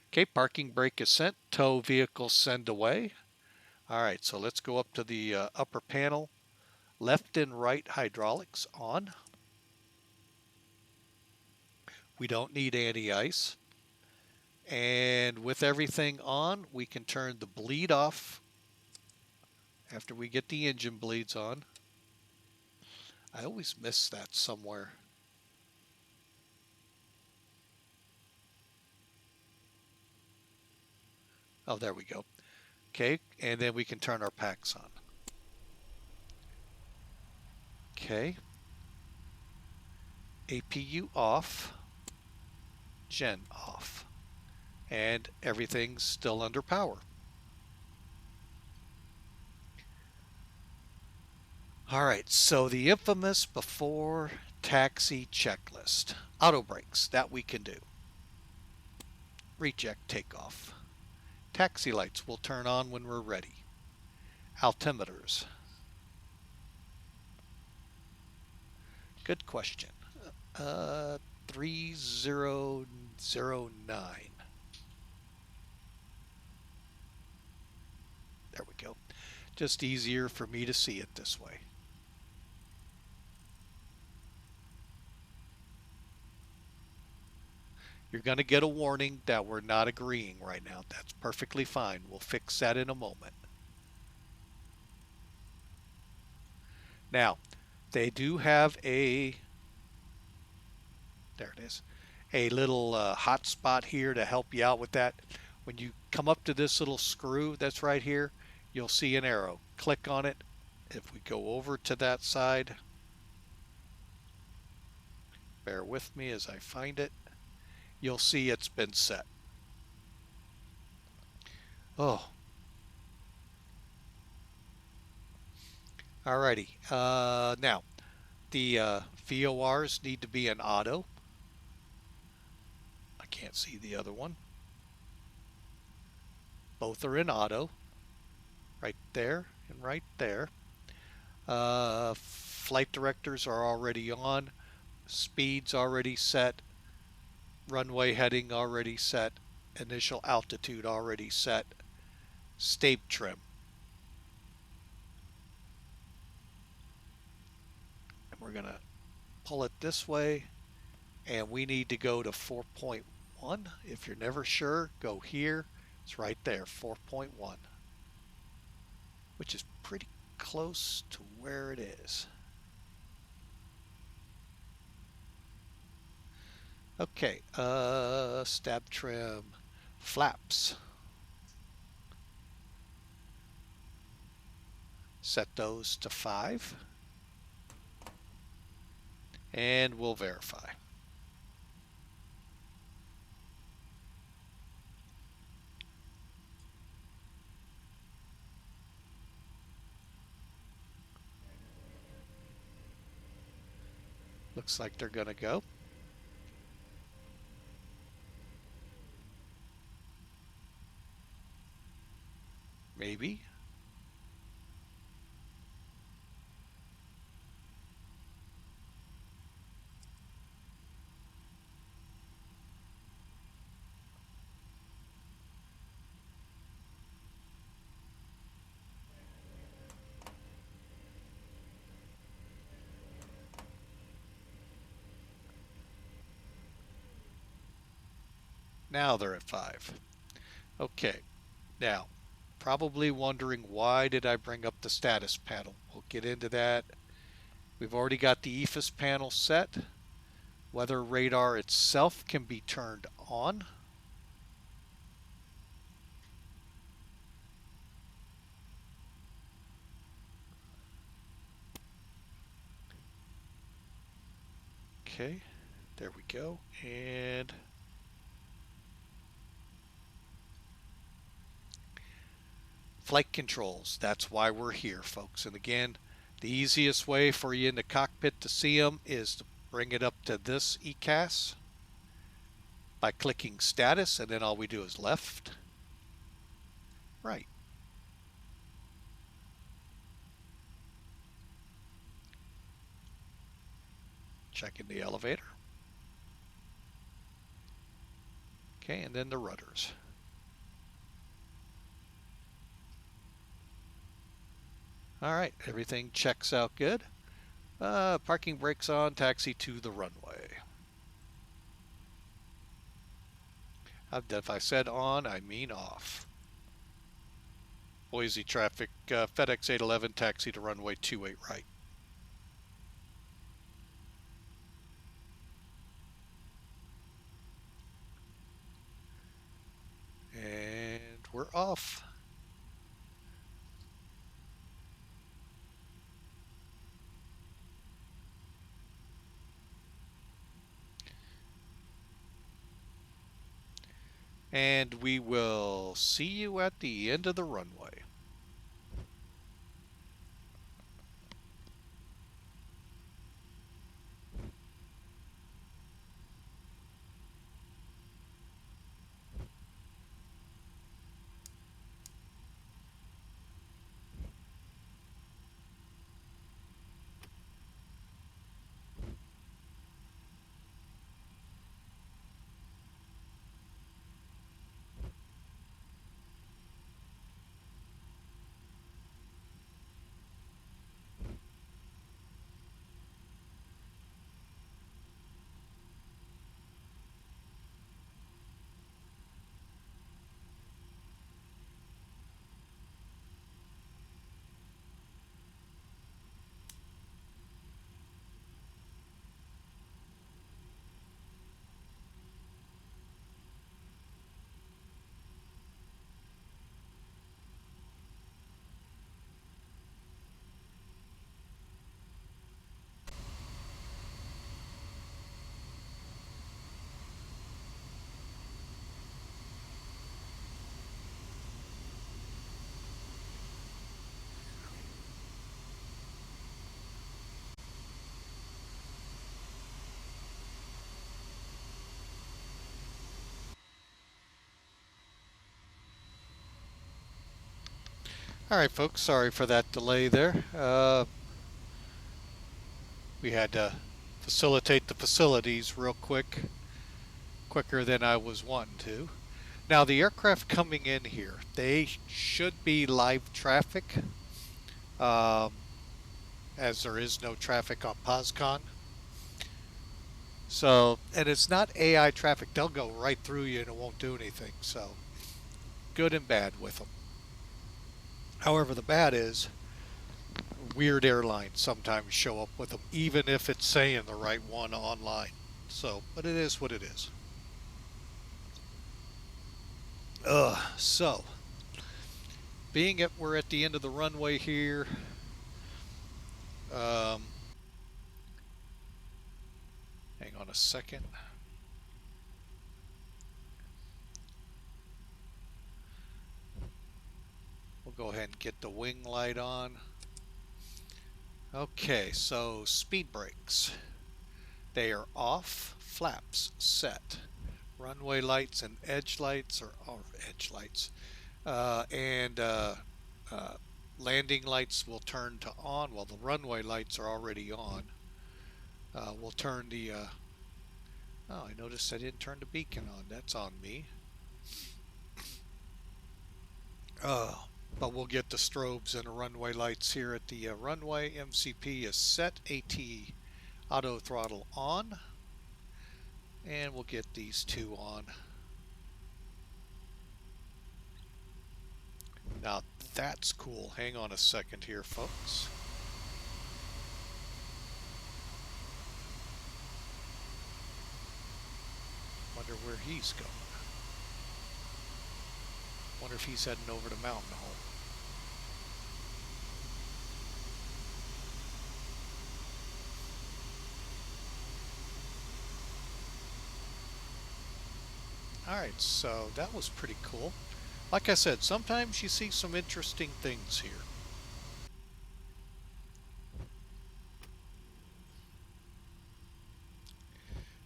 [SPEAKER 1] Okay, parking brake is sent, tow vehicle send away. All right, so let's go up to the upper panel. Left and right hydraulics on. We don't need anti-ice. And with everything on, we can turn the bleed off after we get the engine bleeds on. I always miss that somewhere. Oh, there we go. Okay, and then we can turn our packs on. Okay. APU off, gen off, and everything's still under power. All right, so the infamous before taxi checklist. Auto brakes, that we can do. Reject takeoff. Taxi lights will turn on when we're ready. Altimeters. Good question. 3009. There we go. Just easier for me to see it this way. You're going to get a warning that we're not agreeing right now. That's perfectly fine. We'll fix that in a moment. Now, they do have a, there it is, a little hot spot here to help you out with that. When you come up to this little screw that's right here, you'll see an arrow. Click on it. If we go over to that side, bear with me as I find it, you'll see it's been set. Oh. Alrighty. Now, the VORs need to be in auto. I can't see the other one. Both are in auto. Right there and right there. Flight directors are already on. Speeds already set. Runway heading already set. Initial altitude already set. State trim. And we're going to pull it this way. And we need to go to 4.1. If you're never sure, go here. It's right there, 4.1. Which is pretty close to where it is. Okay, stab trim, flaps. Set those to 5. And we'll verify. Looks like they're going to go. Maybe. Now they're at 5. Okay, now probably wondering why did I bring up the status panel. We'll get into that. We've already got the EFIS panel set. Weather radar itself can be turned on. Okay, there we go. And flight controls, that's why we're here, folks. And again, the easiest way for you in the cockpit to see them is to bring it up to this ECAS by clicking status, and then all we do is left, right. Checking the elevator. Okay, and then the rudders. All right, everything checks out good. Parking brakes on, taxi to the runway. If I said on, I mean off. Boise traffic, FedEx 811, taxi to runway 28 right. And we're off. And we will see you at the end of the runway. All right, folks, sorry for that delay there. We had to facilitate the facilities real quicker than I was wanting to. Now, the aircraft coming in here, they should be live traffic, as there is no traffic on POSCON. So, and it's not AI traffic. They'll go right through you and it won't do anything. So, good and bad with them. However, the bad is weird airlines sometimes show up with them, even if it's saying the right one online. So, but it is what it is. So, being we're at the end of the runway here, hang on a second. We'll go ahead and get the wing light on. Okay, so speed brakes. They are off, flaps set. Runway lights and edge lights are edge lights. And landing lights will turn to on. Well, the runway lights are already on. We'll turn the, oh, I noticed I didn't turn the beacon on. That's on me. But we'll get the strobes and the runway lights here at the runway. MCP is set. AT auto throttle on. And we'll get these two on. Now that's cool. Hang on a second here, folks. Wonder where he's going. Wonder if he's heading over to Mountain Home. Alright, so that was pretty cool. Like I said, sometimes you see some interesting things here.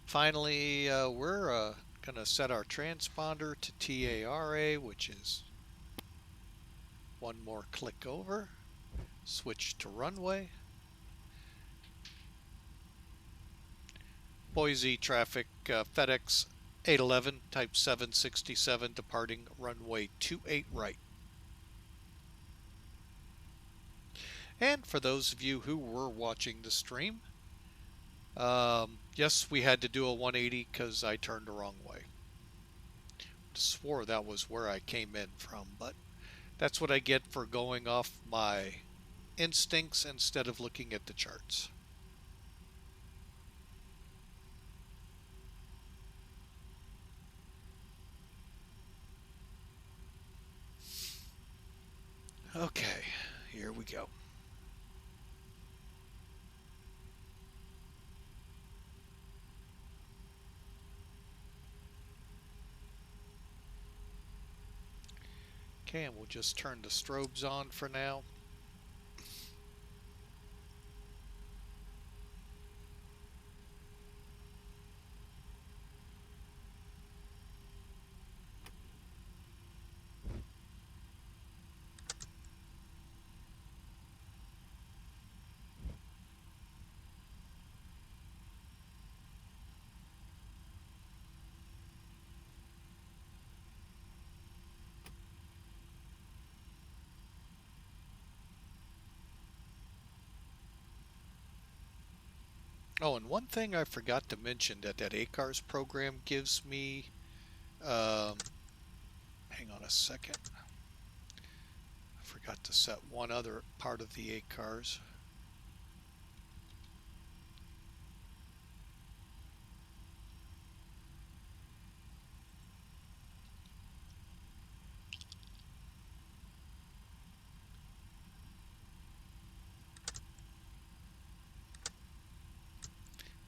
[SPEAKER 1] Finally, we're going to set our transponder to TARA, which is one more click over. Switch to runway. Boise traffic, FedEx 811, type 767, departing runway 28 right. And for those of you who were watching the stream, yes, we had to do a 180 because I turned the wrong way. I swore that was where I came in from, but That's what I get for going off my instincts instead of looking at the charts. Okay, here we go. Okay, and we'll just turn the strobes on for now. Oh, and one thing I forgot to mention that ACARS program gives me, hang on a second. I forgot to set one other part of the ACARS.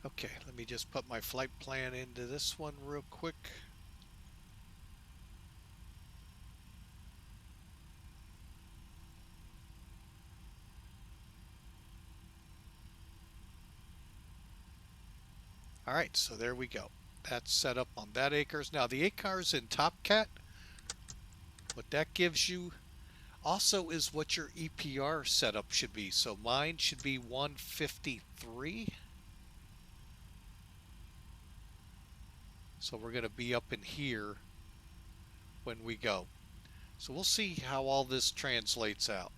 [SPEAKER 1] Okay, let me just put my flight plan into this one real quick. All right, so there we go. That's set up on that ACARS. Now the ACARS in TopCat, what that gives you also is what your EPR setup should be. So mine should be 153. So we're going to be up in here when we go. So we'll see how all this translates out.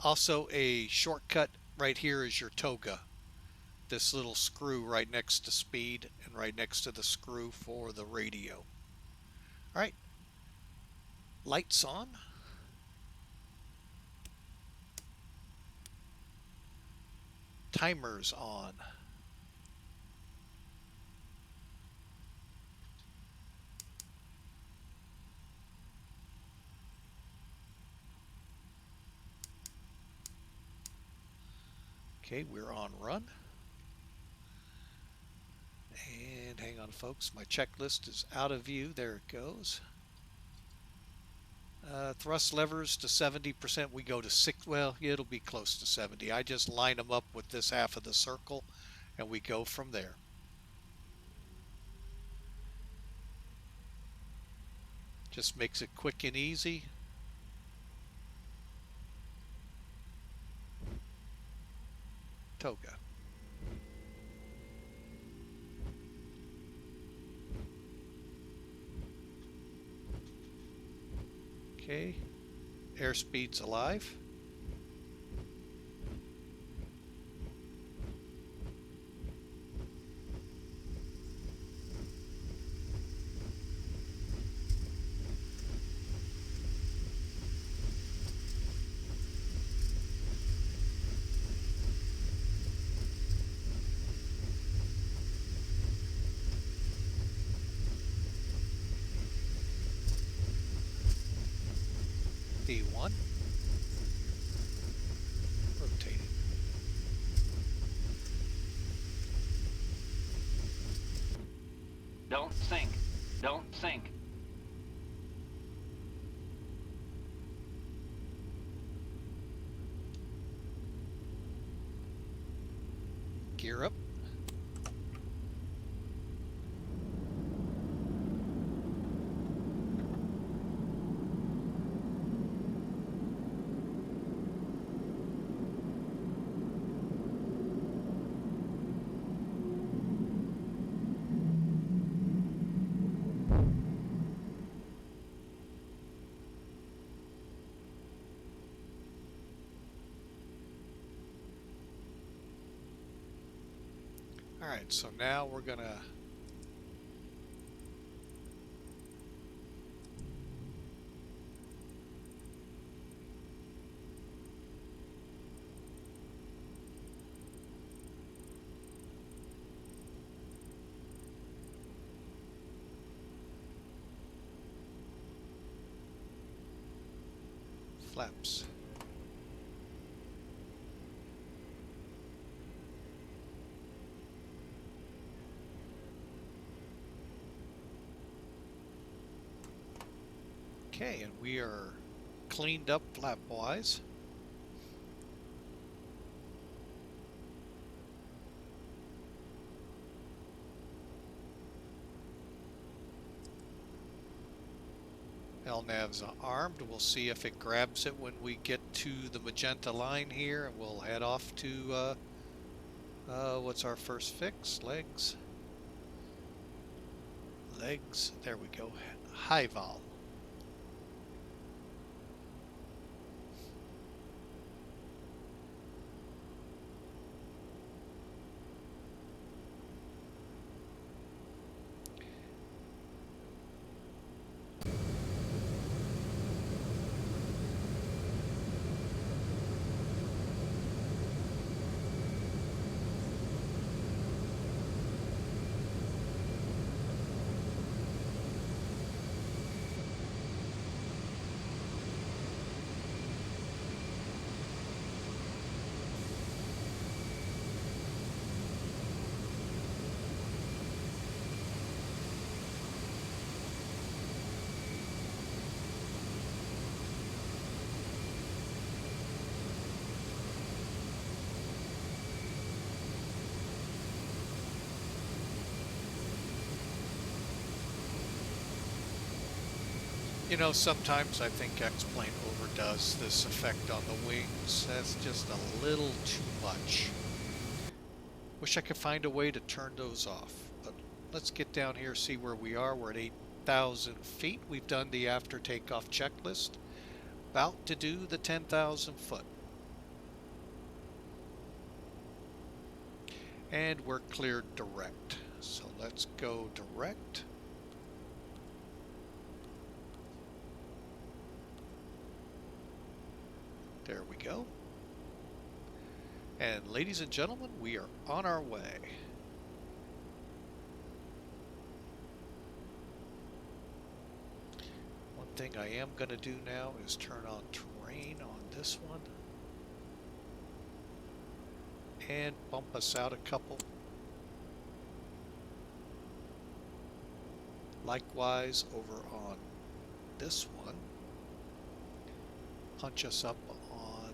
[SPEAKER 1] Also, a shortcut right here is your toga. This little screw right next to speed and right next to the screw for the radio. All right, lights on. Timers on. Okay, we're on run. And hang on, folks, my checklist is out of view. There it goes. Thrust levers to 70%. We go to 6. Well, it'll be close to 70. I just line them up with this half of the circle, and we go from there. Just makes it quick and easy. Toga. Okay, airspeed's alive. D1. Rotating.
[SPEAKER 3] Don't sink. Don't sink.
[SPEAKER 1] Gear up. All right, so now we're gonna flaps. Okay, and we are cleaned up flap-wise. LNAV's armed. We'll see if it grabs it when we get to the magenta line here, and we'll head off to what's our first fix? Legs. Legs. There we go. High vol. You know, sometimes I think X-Plane overdoes this effect on the wings. That's just a little too much. Wish I could find a way to turn those off. But let's get down here, see where we are. We're at 8,000 feet. We've done the after takeoff checklist. About to do the 10,000 foot. And we're cleared direct. So let's go direct. There we go. And ladies and gentlemen, we are on our way. One thing I am going to do now is turn on terrain on this one. And bump us out a couple. Likewise over on this one. Punch us up on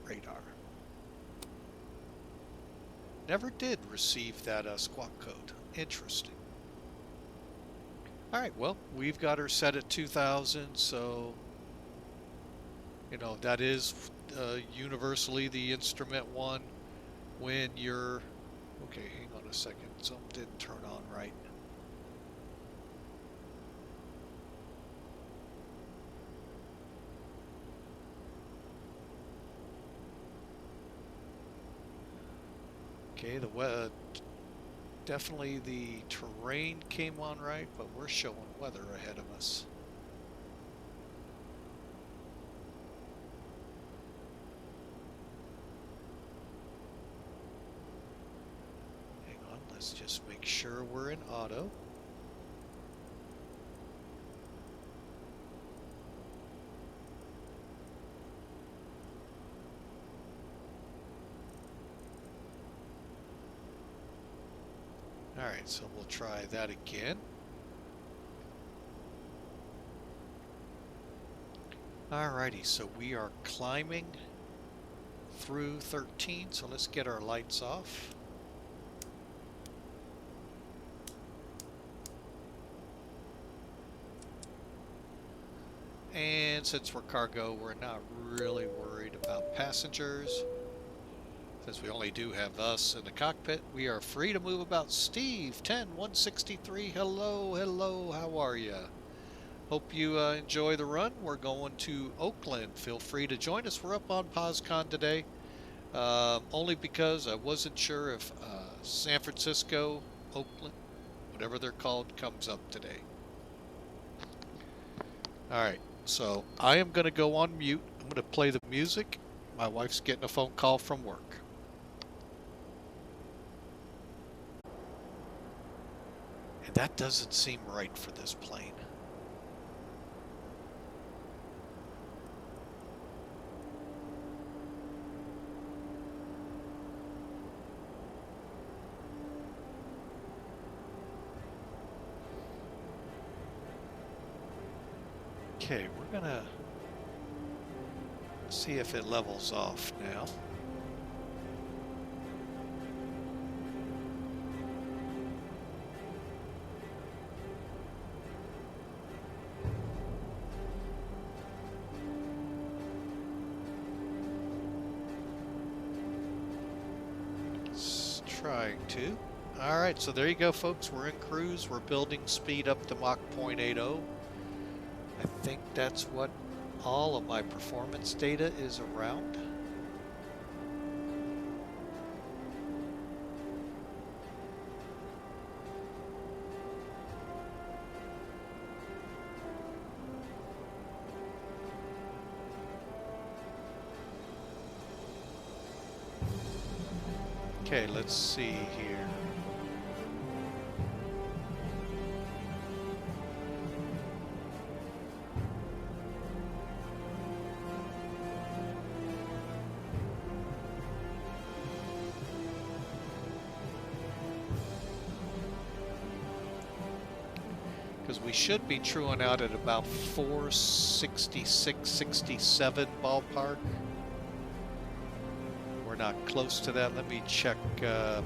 [SPEAKER 1] radar. Never did receive that squawk code. Interesting. Alright, well, we've got her set at 2,000, so, you know, that is universally the instrument one when you're... Okay, hang on a second. Something didn't turn on right. Okay, definitely the terrain came on right, but we're showing weather ahead of us. Hang on, let's just make sure we're in auto. Alright, so we'll try that again. Alrighty, so we are climbing through 13, so let's get our lights off. And since we're cargo, we're not really worried about passengers. Since we only do have us in the cockpit, we are free to move about. Steve, 10163, hello, hello, how are you? Hope you enjoy the run. We're going to Oakland. Feel free to join us. We're up on POSCON today, only because I wasn't sure if San Francisco, Oakland, whatever they're called, comes up today. All right, so I am going to go on mute. I'm going to play the music. My wife's getting a phone call from work. And that doesn't seem right for this plane. Okay, we're gonna see if it levels off now. It's trying to. All right, so there you go, folks. We're in cruise. We're building speed up to Mach 0.80. I think that's what all of my performance data is around. Okay, let's see here. Because we should be truing out at about 466, 67 ballpark. We're not close to that. Let me check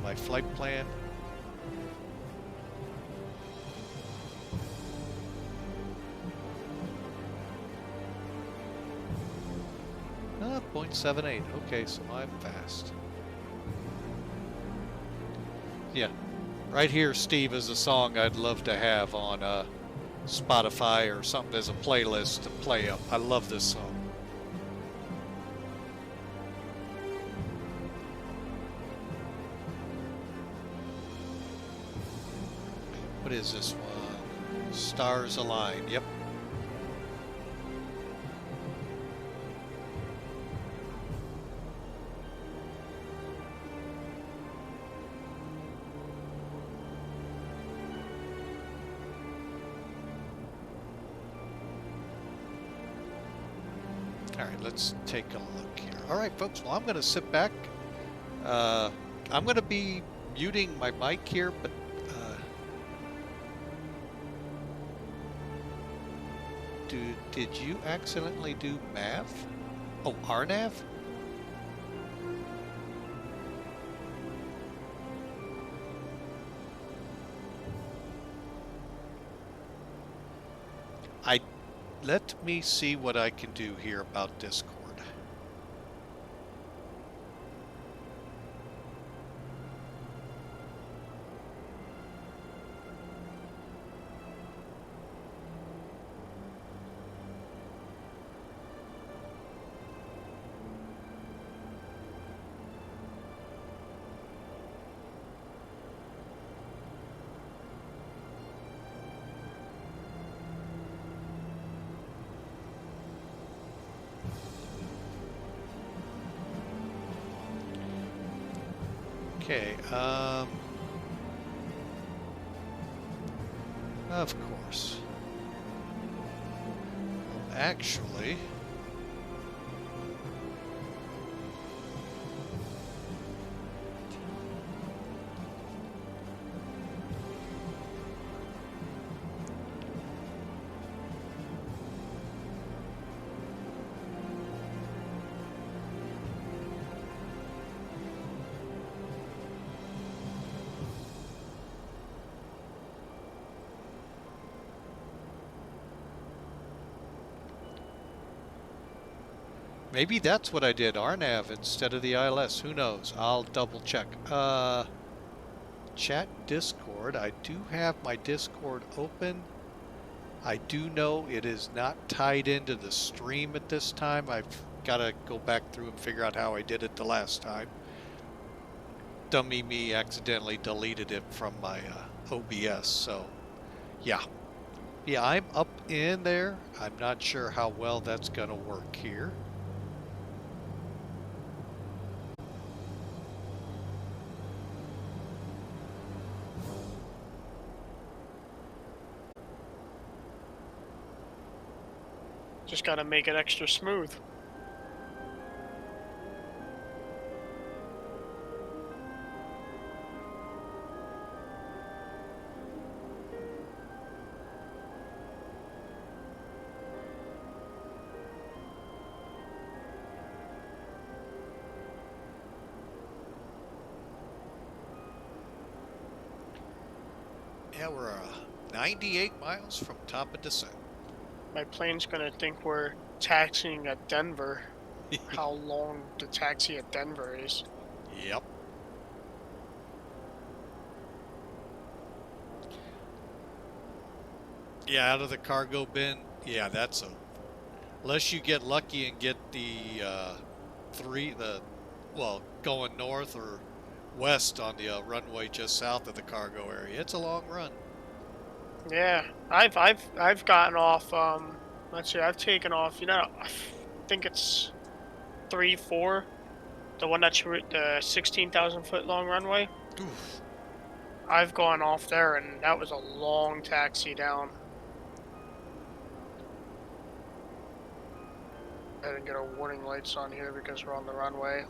[SPEAKER 1] my flight plan. Ah, 0.78. Okay, so I'm fast. Yeah. Right here, Steve, is a song I'd love to have on Spotify or something as a playlist to play up. I love this song. What is this one? Stars Align. Yep. All right, let's take a look here. All right, folks, well, I'm going to sit back. I'm going to be muting my mic here, but did you accidentally do MAV? Oh, RNAV? Let me see what I can do here about Discord. Okay, of course. Well, actually, maybe that's what I did, RNAV instead of the ILS. Who knows? I'll double check. Chat Discord. I do have my Discord open. I do know it is not tied into the stream at this time. I've got to go back through and figure out how I did it the last time. Dummy me accidentally deleted it from my OBS, so yeah. Yeah, I'm up in there. I'm not sure how well that's going to work here.
[SPEAKER 4] Just gotta make it extra smooth.
[SPEAKER 1] Yeah, we're 98 miles from top of descent.
[SPEAKER 4] My plane's gonna think we're taxiing at Denver. How long the taxi at Denver is.
[SPEAKER 1] Yep. Yeah, out of the cargo bin. Yeah, that's a. Unless you get lucky and get the well, going north or west on the runway just south of the cargo area. It's a long run.
[SPEAKER 4] Yeah, I've gotten off. Let's see, I've taken off. You know, I think it's 3-4, the one that's the 16,000-foot long runway.
[SPEAKER 1] Oof.
[SPEAKER 4] I've gone off there, and that was a long taxi down. I didn't get our warning lights on here because we're on the runway.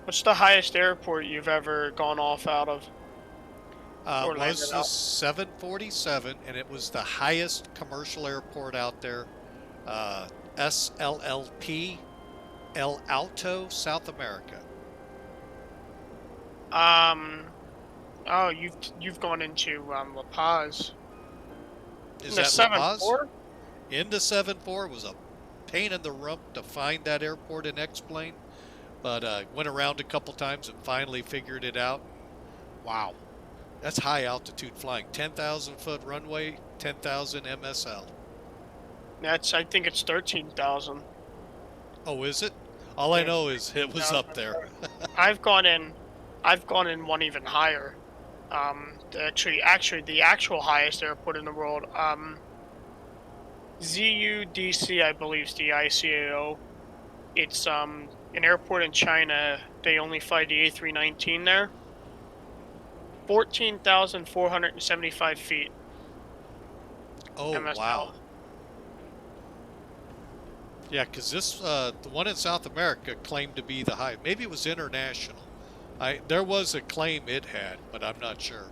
[SPEAKER 4] What's the highest airport you've ever gone off out of? Or landed
[SPEAKER 1] Was the
[SPEAKER 4] out?
[SPEAKER 1] 747, and it was the highest commercial airport out there. SLLP, El Alto, South America.
[SPEAKER 4] Oh, you've gone into La Paz.
[SPEAKER 1] Is
[SPEAKER 4] The
[SPEAKER 1] that La Paz?
[SPEAKER 4] 7-4?
[SPEAKER 1] Into 74 was a pain in the rump to find that airport in X-plane, but went around a couple times and finally figured it out. Wow, that's high altitude flying. 10,000 foot runway, 10,000 MSL.
[SPEAKER 4] I think it's 13,000.
[SPEAKER 1] Oh, is it? All I
[SPEAKER 4] Yeah,
[SPEAKER 1] know is it was up there.
[SPEAKER 4] I've gone in one even higher. Actually, the actual highest airport in the world, ZUDC, I believe, is the ICAO. It's an airport in China. They only fly the A319 there. 14,475 feet.
[SPEAKER 1] Oh,
[SPEAKER 4] MSL.
[SPEAKER 1] wow. Yeah, because the one in South America claimed to be the high. Maybe it was international. There was a claim it had, but I'm not sure.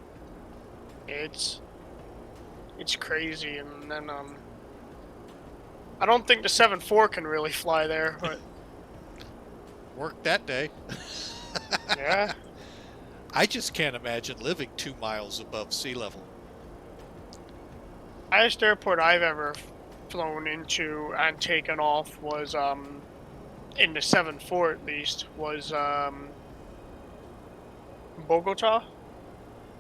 [SPEAKER 4] It's crazy, and then I don't think the 7-4 can really fly there, but
[SPEAKER 1] Worked that day.
[SPEAKER 4] yeah.
[SPEAKER 1] I just can't imagine living 2 miles above sea level.
[SPEAKER 4] Highest airport I've ever flown into and taken off was in the 7-4 at least was Bogota,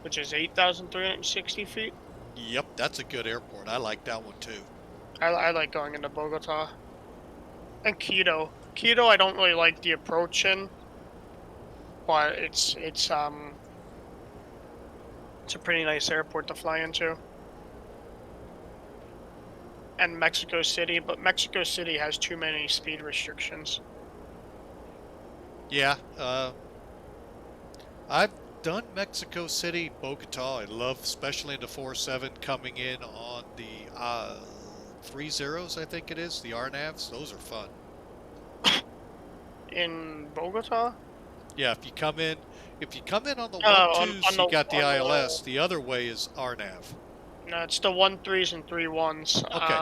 [SPEAKER 4] which is 8,360 feet.
[SPEAKER 1] Yep, that's a good airport. I like that one too.
[SPEAKER 4] I like going into Bogota. And Quito. Quito, I don't really like the approach in, but it's a pretty nice airport to fly into. And Mexico City, but Mexico City has too many speed restrictions.
[SPEAKER 1] Yeah, I've done Mexico City, Bogota. I love, especially in the 47 coming in on the 30s, I think it is, the RNAVs. Those are fun.
[SPEAKER 4] In Bogota?
[SPEAKER 1] Yeah, if you come in on the
[SPEAKER 4] On
[SPEAKER 1] 1-2s, you got the ILS. The other way is RNAV.
[SPEAKER 4] No, it's the 1-3s and 3-1s.
[SPEAKER 1] Okay.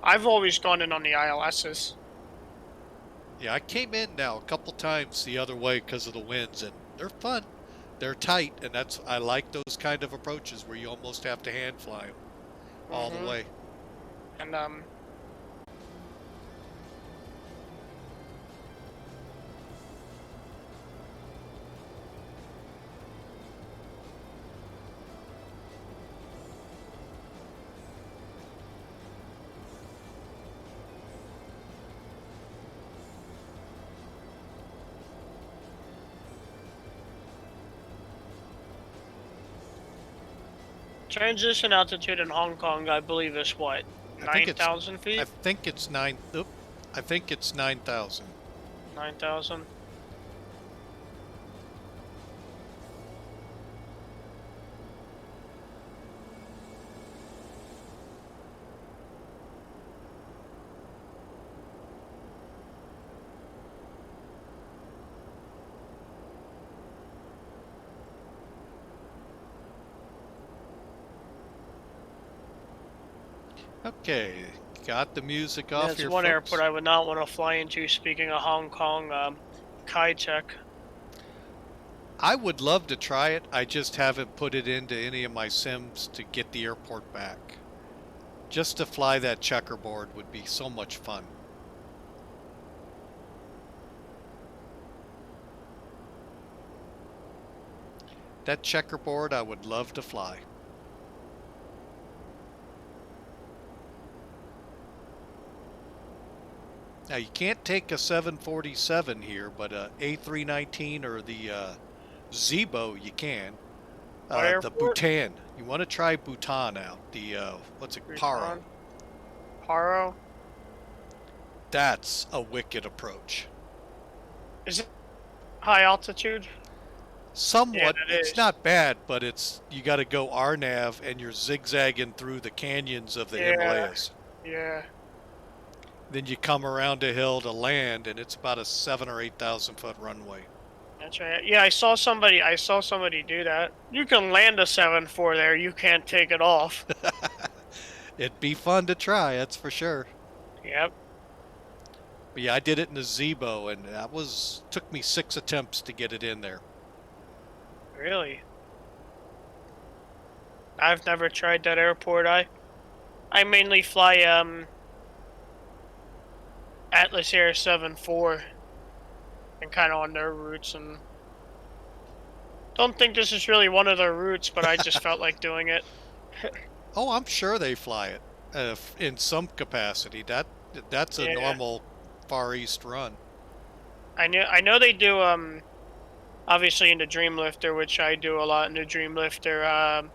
[SPEAKER 4] I've always gone in on the ILSs.
[SPEAKER 1] Yeah, I came in now a couple times the other way because of the winds, and they're fun. They're tight, and I like those kind of approaches where you almost have to hand fly them all the way.
[SPEAKER 4] And transition altitude in Hong Kong, I believe, is what, 9,000 feet?
[SPEAKER 1] I think it's 9,000.
[SPEAKER 4] 9,000.
[SPEAKER 1] Okay, got the music off
[SPEAKER 4] There's
[SPEAKER 1] here,
[SPEAKER 4] one
[SPEAKER 1] folks.
[SPEAKER 4] airport I would not want to fly into, speaking of Hong Kong, Kai Check.
[SPEAKER 1] I would love to try it. I just haven't put it into any of my sims to get the airport back. Just to fly that checkerboard would be so much fun. That checkerboard I would love to fly. Now you can't take a 747 here, but a A319 or the Zibo you can.
[SPEAKER 4] What
[SPEAKER 1] The
[SPEAKER 4] airport?
[SPEAKER 1] Bhutan. You want to try Bhutan out. The what's it? Paro.
[SPEAKER 4] Bhutan? Paro?
[SPEAKER 1] That's a wicked approach.
[SPEAKER 4] Is it high altitude? Yeah,
[SPEAKER 1] Somewhat,
[SPEAKER 4] that
[SPEAKER 1] it's
[SPEAKER 4] is.
[SPEAKER 1] not bad, but you got to go RNAV and you're zigzagging through the canyons of the
[SPEAKER 4] Yeah,
[SPEAKER 1] Himalayas.
[SPEAKER 4] yeah.
[SPEAKER 1] Then you come around a hill to land, and it's about a 7,000 or 8,000 foot runway.
[SPEAKER 4] That's right. Yeah, I saw somebody do that. You can land a 7.4 there, you can't take it off.
[SPEAKER 1] It'd be fun to try, that's for sure.
[SPEAKER 4] Yep.
[SPEAKER 1] But yeah, I did it in a Zibo, and took me 6 attempts to get it in there.
[SPEAKER 4] Really? I've never tried that airport. I mainly fly Atlas Air 7.4 and kind of on their routes, and don't think this is really one of their routes, but I just felt like doing it.
[SPEAKER 1] Oh, I'm sure they fly it in some capacity. That's a
[SPEAKER 4] Yeah.
[SPEAKER 1] normal Far East run.
[SPEAKER 4] I know they do obviously in the Dreamlifter, which I do a lot in the Dreamlifter,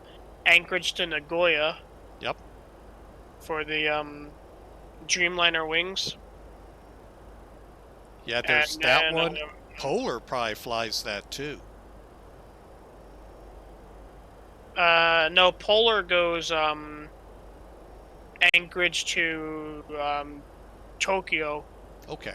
[SPEAKER 4] Anchorage to Nagoya.
[SPEAKER 1] Yep.
[SPEAKER 4] For the Dreamliner wings.
[SPEAKER 1] Yeah, there's
[SPEAKER 4] And
[SPEAKER 1] that
[SPEAKER 4] then,
[SPEAKER 1] one. Polar probably flies that too.
[SPEAKER 4] no, Polar goes Anchorage to Tokyo.
[SPEAKER 1] Okay.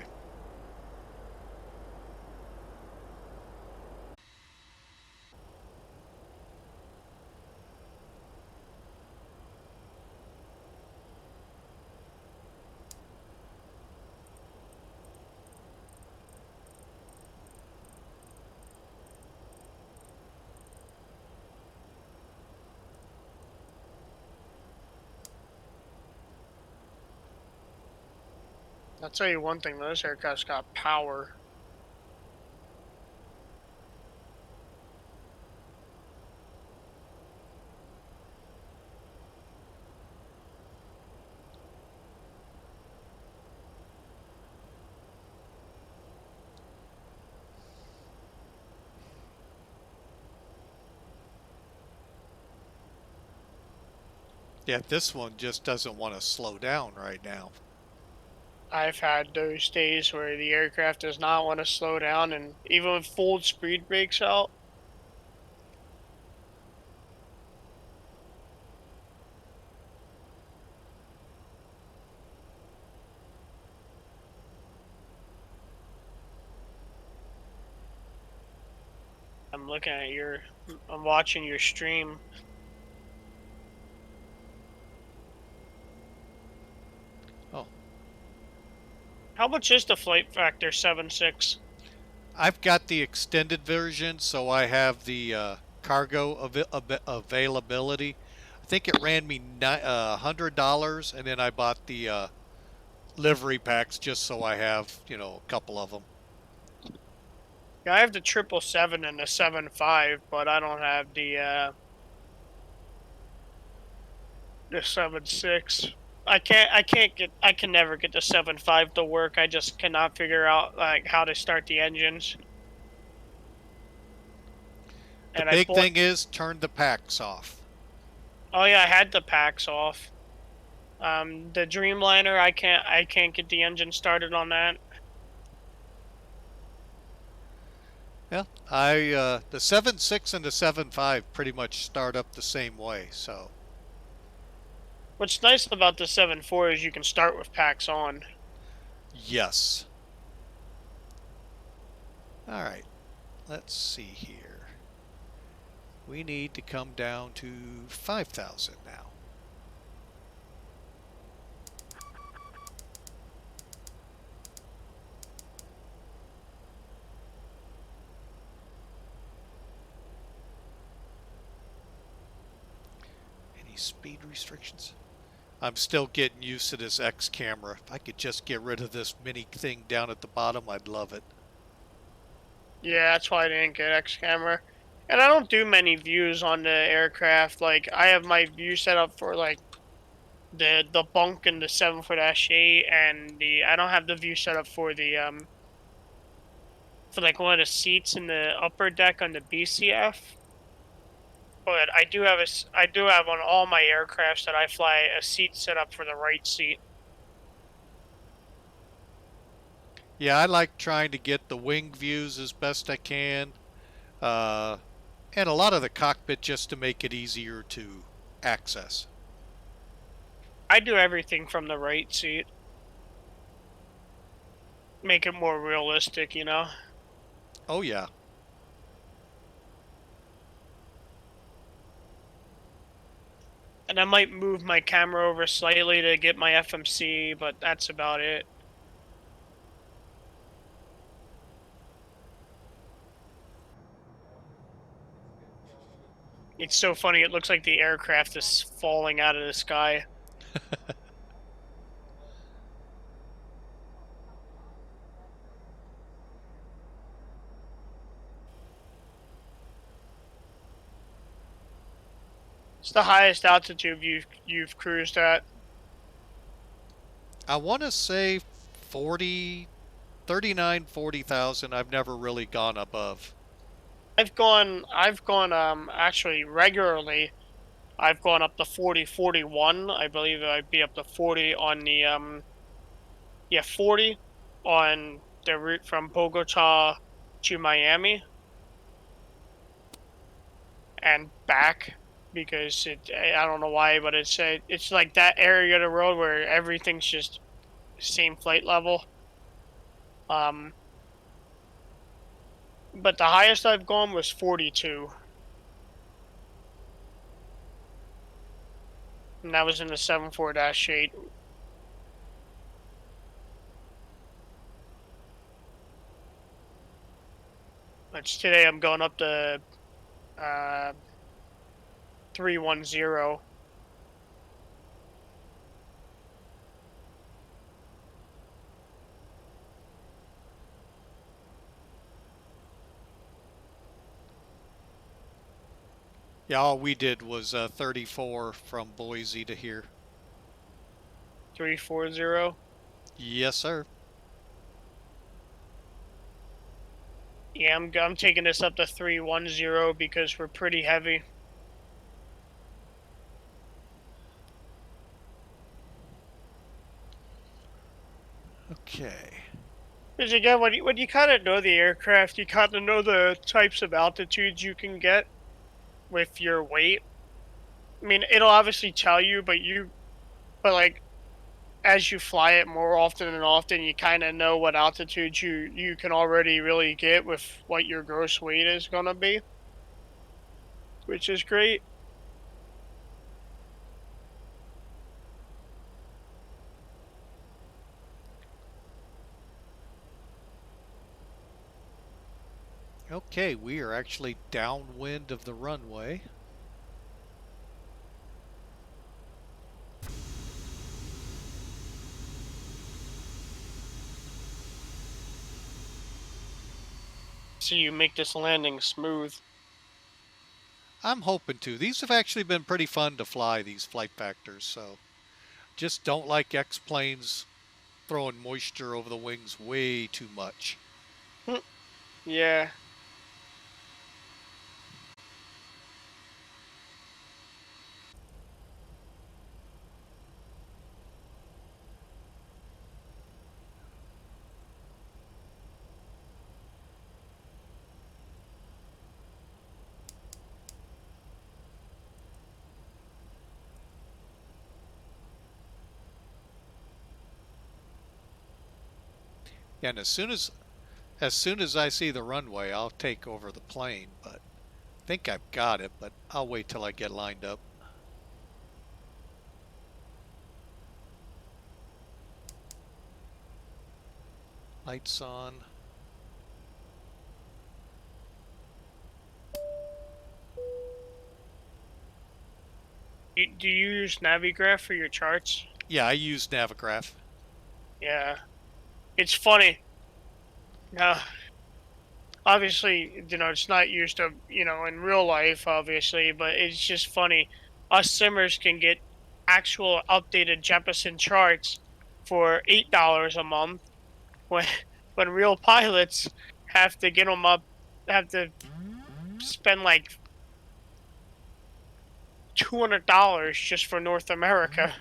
[SPEAKER 4] I'll tell you one thing, this aircraft's got power.
[SPEAKER 1] Yeah, this one just doesn't want to slow down right now.
[SPEAKER 4] I've had those days where the aircraft does not want to slow down, and even when full speed breaks out. I'm watching your stream.
[SPEAKER 1] Oh.
[SPEAKER 4] How much is the flight factor 7.6?
[SPEAKER 1] I've got the extended version, so I have the cargo availability. I think it ran me $100, and then I bought the livery packs just so I have, a couple of them.
[SPEAKER 4] Yeah, I have the 777 and the 7.5, but I don't have the 7.6. I can never get the 7.5 to work. I just cannot figure out like how to start the engines.
[SPEAKER 1] The big thing is turn the packs off.
[SPEAKER 4] Oh yeah, I had the packs off. The Dreamliner, I can't get the engine started on that.
[SPEAKER 1] Yeah, the 7.6 and the 7.5 pretty much start up the same way, so.
[SPEAKER 4] What's nice about the 7.4 is you can start with packs on.
[SPEAKER 1] Yes. All right, let's see here. We need to come down to 5,000 now. Any speed restrictions? I'm still getting used to this X camera. If I could just get rid of this mini thing down at the bottom, I'd love it.
[SPEAKER 4] Yeah, that's why I didn't get X camera. And I don't do many views on the aircraft. Like I have my view set up for like the bunk in the 7-foot H8, and I don't have the view set up for like one of the seats in the upper deck on the BCF. But I do have on all my aircrafts that I fly a seat set up for the right seat.
[SPEAKER 1] Yeah, I like trying to get the wing views as best I can. Uh, and a lot of the cockpit just to make it easier to access.
[SPEAKER 4] I do everything from the right seat. Make it more realistic, you know?
[SPEAKER 1] Oh yeah.
[SPEAKER 4] And I might move my camera over slightly to get my FMC, but that's about it. It's so funny, it looks like the aircraft is falling out of the sky. It's the highest altitude you've cruised at.
[SPEAKER 1] I want to say 40, 39, 40,000. I've never really gone above.
[SPEAKER 4] I've gone actually regularly. I've gone up to 40, 41. I believe I'd be up to 40 on the 40 on the route from Bogota to Miami and back, because I don't know why, but it's like that area of the road where everything's just same flight level. But the highest I've gone was 42. And that was in the 74-8. Which today I'm going up to 310.
[SPEAKER 1] Yeah, all we did was 34 from Boise to here.
[SPEAKER 4] 340.
[SPEAKER 1] Yes, sir.
[SPEAKER 4] Yeah, I'm taking this up to 310 because we're pretty heavy.
[SPEAKER 1] Okay.
[SPEAKER 4] Because again, when you kind of know the aircraft, you kind of know the types of altitudes you can get with your weight. I mean, it'll obviously tell you, but like as you fly it more often and often, you kind of know what altitude you can already really get with what your gross weight is gonna be, which is great.
[SPEAKER 1] Okay, we are actually downwind of the runway.
[SPEAKER 4] So you make this landing smooth.
[SPEAKER 1] I'm hoping to. These have actually been pretty fun to fly, these flight factors, so just don't like X-planes throwing moisture over the wings way too much.
[SPEAKER 4] Yeah.
[SPEAKER 1] And as soon as I see the runway, I'll take over the plane, but I think I've got it, but I'll wait till I get lined up. Lights on.
[SPEAKER 4] Do you use Navigraph for your charts?
[SPEAKER 1] Yeah, I use Navigraph.
[SPEAKER 4] Yeah. It's funny. Now, obviously, it's not used to, in real life, obviously, but it's just funny. Us simmers can get actual updated Jeppesen charts for $8 a month when when real pilots have to get them up, have to spend like $200 just for North America.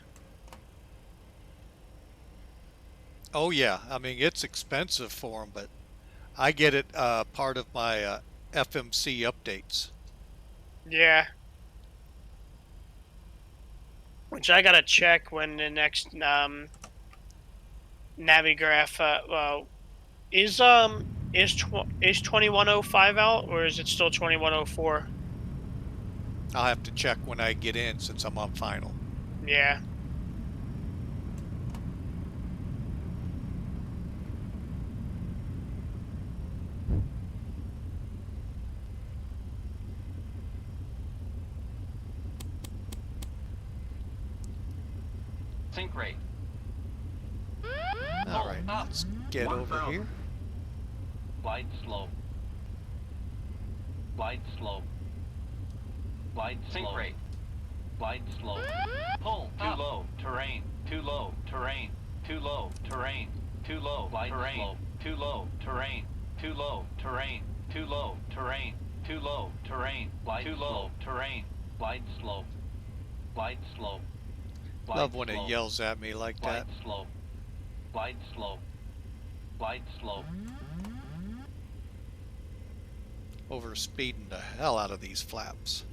[SPEAKER 1] Oh yeah, I mean it's expensive for them, but I get it part of my FMC updates.
[SPEAKER 4] Yeah, which I gotta check when the next Navigraph is 2105 out, or is it still 2104?
[SPEAKER 1] I'll have to check when I get in since I'm on final.
[SPEAKER 4] Yeah.
[SPEAKER 3] Sink rate.
[SPEAKER 1] All right,
[SPEAKER 3] Up.
[SPEAKER 1] let's get over here.
[SPEAKER 3] Glide slope. Glide slope. Glide sink slope. Rate. Glide slope. Pull. Too up. Low. Terrain. Too low. Terrain. Too low. Terrain. Too low. Glide terrain. Slope. Too low. Terrain. Too low. Terrain. Too low. Terrain. Too low. Terrain. Glide too low. Terrain. Glide slope. Glide slope. Glide
[SPEAKER 1] Love when
[SPEAKER 3] slope.
[SPEAKER 1] it yells at me like
[SPEAKER 3] Glide
[SPEAKER 1] that.
[SPEAKER 3] slope. Glide slope. Glide slope.
[SPEAKER 1] Over speeding the hell out of these flaps.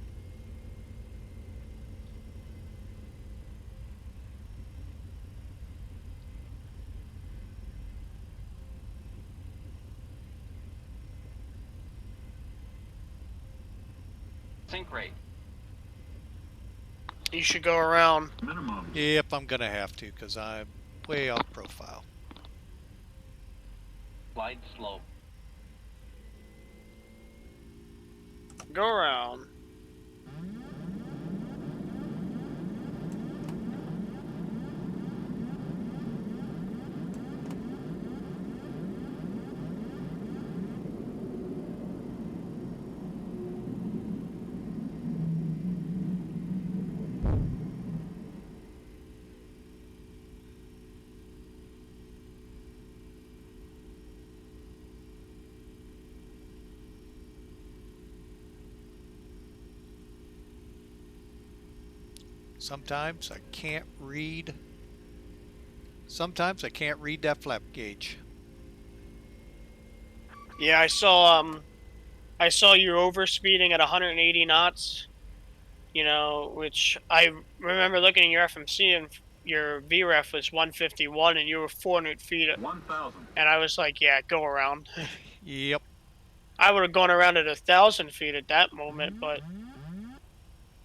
[SPEAKER 3] Sink rate.
[SPEAKER 4] You should go around.
[SPEAKER 5] Minimum.
[SPEAKER 1] Yep, I'm gonna have to because I'm way off profile.
[SPEAKER 3] Glide slope.
[SPEAKER 4] Go around.
[SPEAKER 1] Sometimes I can't read. Sometimes I can't read that flap gauge.
[SPEAKER 4] Yeah, I saw you overspeeding at 180 knots. Which I remember looking at your FMC and your VREF was 151 and you were 400 feet.
[SPEAKER 5] 1,000.
[SPEAKER 4] And I was like, yeah, go around.
[SPEAKER 1] Yep.
[SPEAKER 4] I would have gone around at 1,000 feet at that moment, but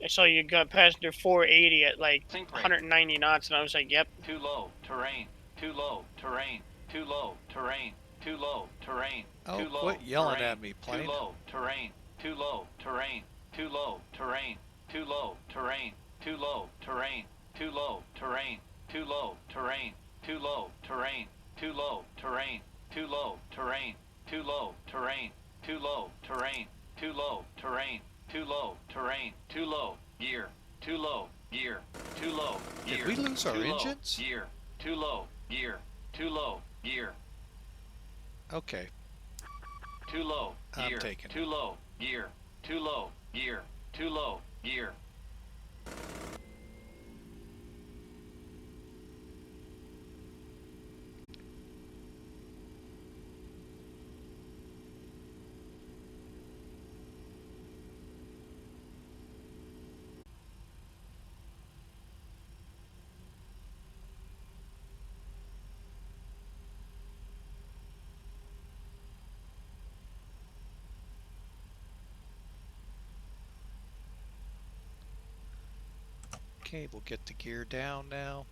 [SPEAKER 4] I saw you got passenger 480 at like 190 knots, and I was like, yep.
[SPEAKER 3] Too low. Terrain. Too low. Terrain. Too low. Terrain. Too low. Terrain.
[SPEAKER 1] Oh,
[SPEAKER 3] too low.
[SPEAKER 1] quit yelling
[SPEAKER 3] terrain.
[SPEAKER 1] at me, plane.
[SPEAKER 3] Too low. Terrain. Too low. Terrain. Too low. Terrain. Too low. Terrain. Too low. Terrain. Too low. Terrain. Too low. Terrain. Too low. Terrain. Too low. Terrain. Too low. Terrain. Too low. Terrain. Too low. Terrain. Too low. Terrain. Too low. Terrain. Too low. Gear. Too low. Gear. Too low. Gear.
[SPEAKER 1] Did we lose our
[SPEAKER 3] Too low.
[SPEAKER 1] engines?
[SPEAKER 3] Gear. Too low. Gear. Too low. Gear.
[SPEAKER 1] Okay.
[SPEAKER 3] Too low.
[SPEAKER 1] I'm
[SPEAKER 3] Gear.
[SPEAKER 1] taking
[SPEAKER 3] Too
[SPEAKER 1] it.
[SPEAKER 3] low. Gear. Too low. Gear. Too low. Gear.
[SPEAKER 1] Okay, we'll get the gear down now.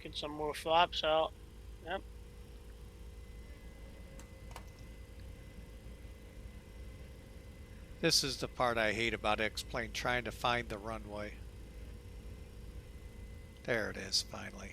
[SPEAKER 4] Get some more flaps out. Yep.
[SPEAKER 1] This is the part I hate about X-Plane, trying to find the runway. There it is, finally.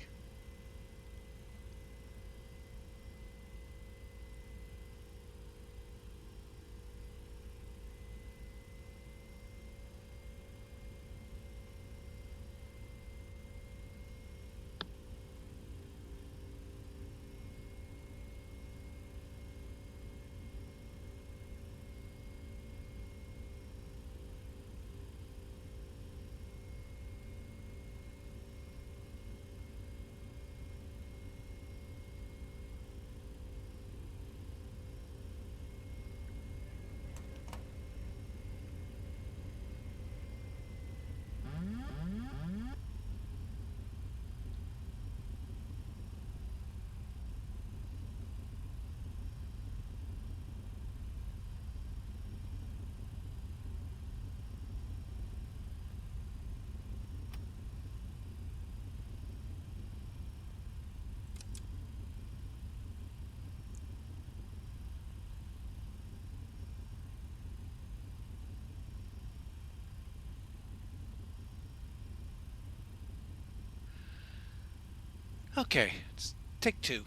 [SPEAKER 1] Okay, let's take 2.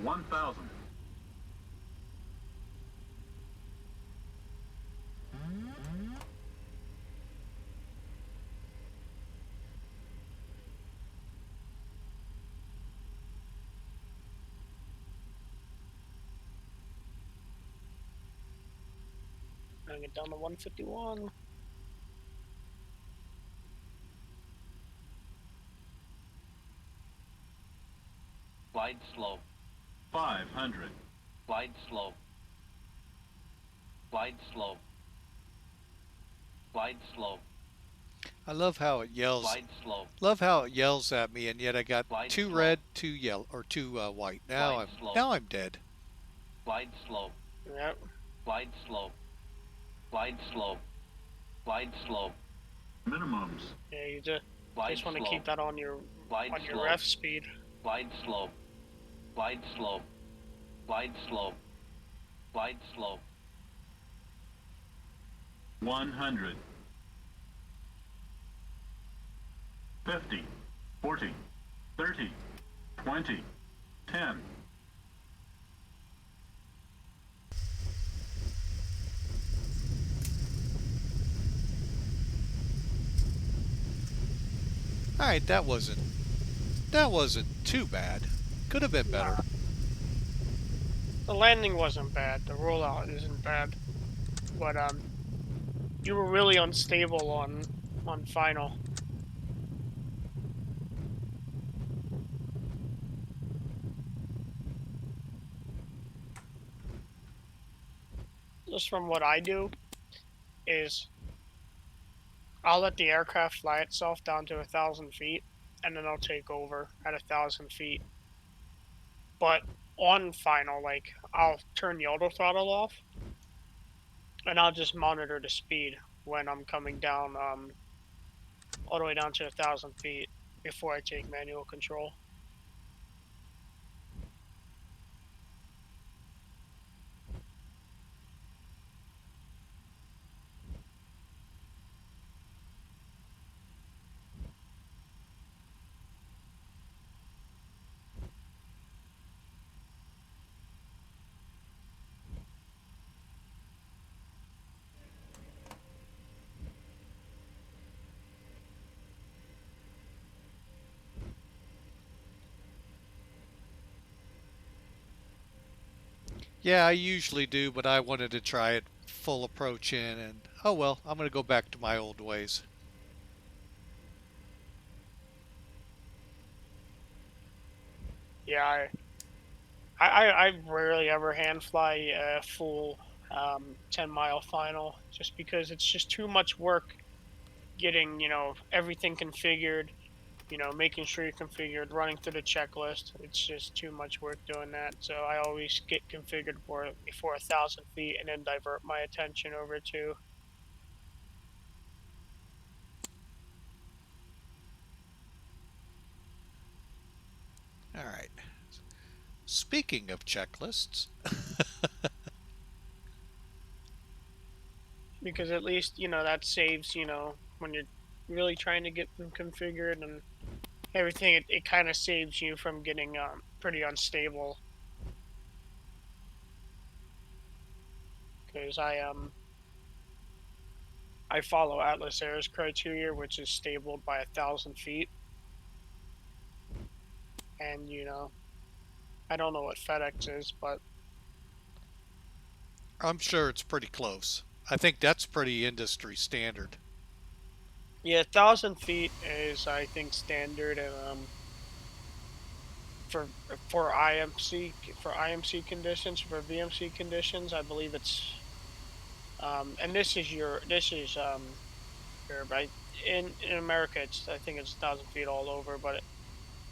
[SPEAKER 3] 1,000.
[SPEAKER 4] Gonna get down to 151.
[SPEAKER 3] Glide slope.
[SPEAKER 5] 500.
[SPEAKER 3] Glide slope. Glide slope. Glide slope.
[SPEAKER 1] I love how it yells.
[SPEAKER 3] Glide slope.
[SPEAKER 1] Love how it yells at me, and yet I got
[SPEAKER 3] Glide
[SPEAKER 1] 2
[SPEAKER 3] slope.
[SPEAKER 1] red, 2 yellow, or 2 white.
[SPEAKER 3] Glide slope.
[SPEAKER 1] Now I'm dead.
[SPEAKER 3] Glide slope.
[SPEAKER 4] Yep.
[SPEAKER 3] Glide slope. Glide slope. Glide slope.
[SPEAKER 5] Minimums.
[SPEAKER 4] Yeah, you just
[SPEAKER 3] Glide
[SPEAKER 4] want to
[SPEAKER 3] slope.
[SPEAKER 4] keep that on your
[SPEAKER 3] Glide slope.
[SPEAKER 4] ref speed.
[SPEAKER 3] Glide slope. Glide slope. Glide slope. Glide slope.
[SPEAKER 5] 100. 50. 40. 30. 20. 10.
[SPEAKER 1] All right, that wasn't too bad. Could have been better.
[SPEAKER 4] The landing wasn't bad. The rollout isn't bad. But you were really unstable on final. Just from what I do is I'll let the aircraft fly itself down to 1,000 feet, and then I'll take over at 1,000 feet. But on final, like, I'll turn the auto throttle off, and I'll just monitor the speed when I'm coming down, all the way down to 1,000 feet before I take manual control.
[SPEAKER 1] Yeah, I usually do, but I wanted to try it full approach in, and oh well, I'm going to go back to my old ways.
[SPEAKER 4] Yeah, I rarely ever hand fly a full 10-mile final, just because it's just too much work getting, everything configured, making sure you're configured, running through the checklist. It's just too much work doing that. So I always get configured for it before 1,000 feet and then divert my attention over to.
[SPEAKER 1] All right. Speaking of checklists,
[SPEAKER 4] Because at least, that saves, when you're really trying to get them configured and everything, it kind of saves you from getting pretty unstable. Because I follow Atlas Air's criteria, which is stable by 1,000 feet. And, I don't know what FedEx is, but
[SPEAKER 1] I'm sure it's pretty close. I think that's pretty industry standard.
[SPEAKER 4] yeah, 1,000 feet is, I think, standard. And for for IMC conditions, for VMC conditions, I believe it's and this is Europe. In America, I think it's 1,000 feet all over, but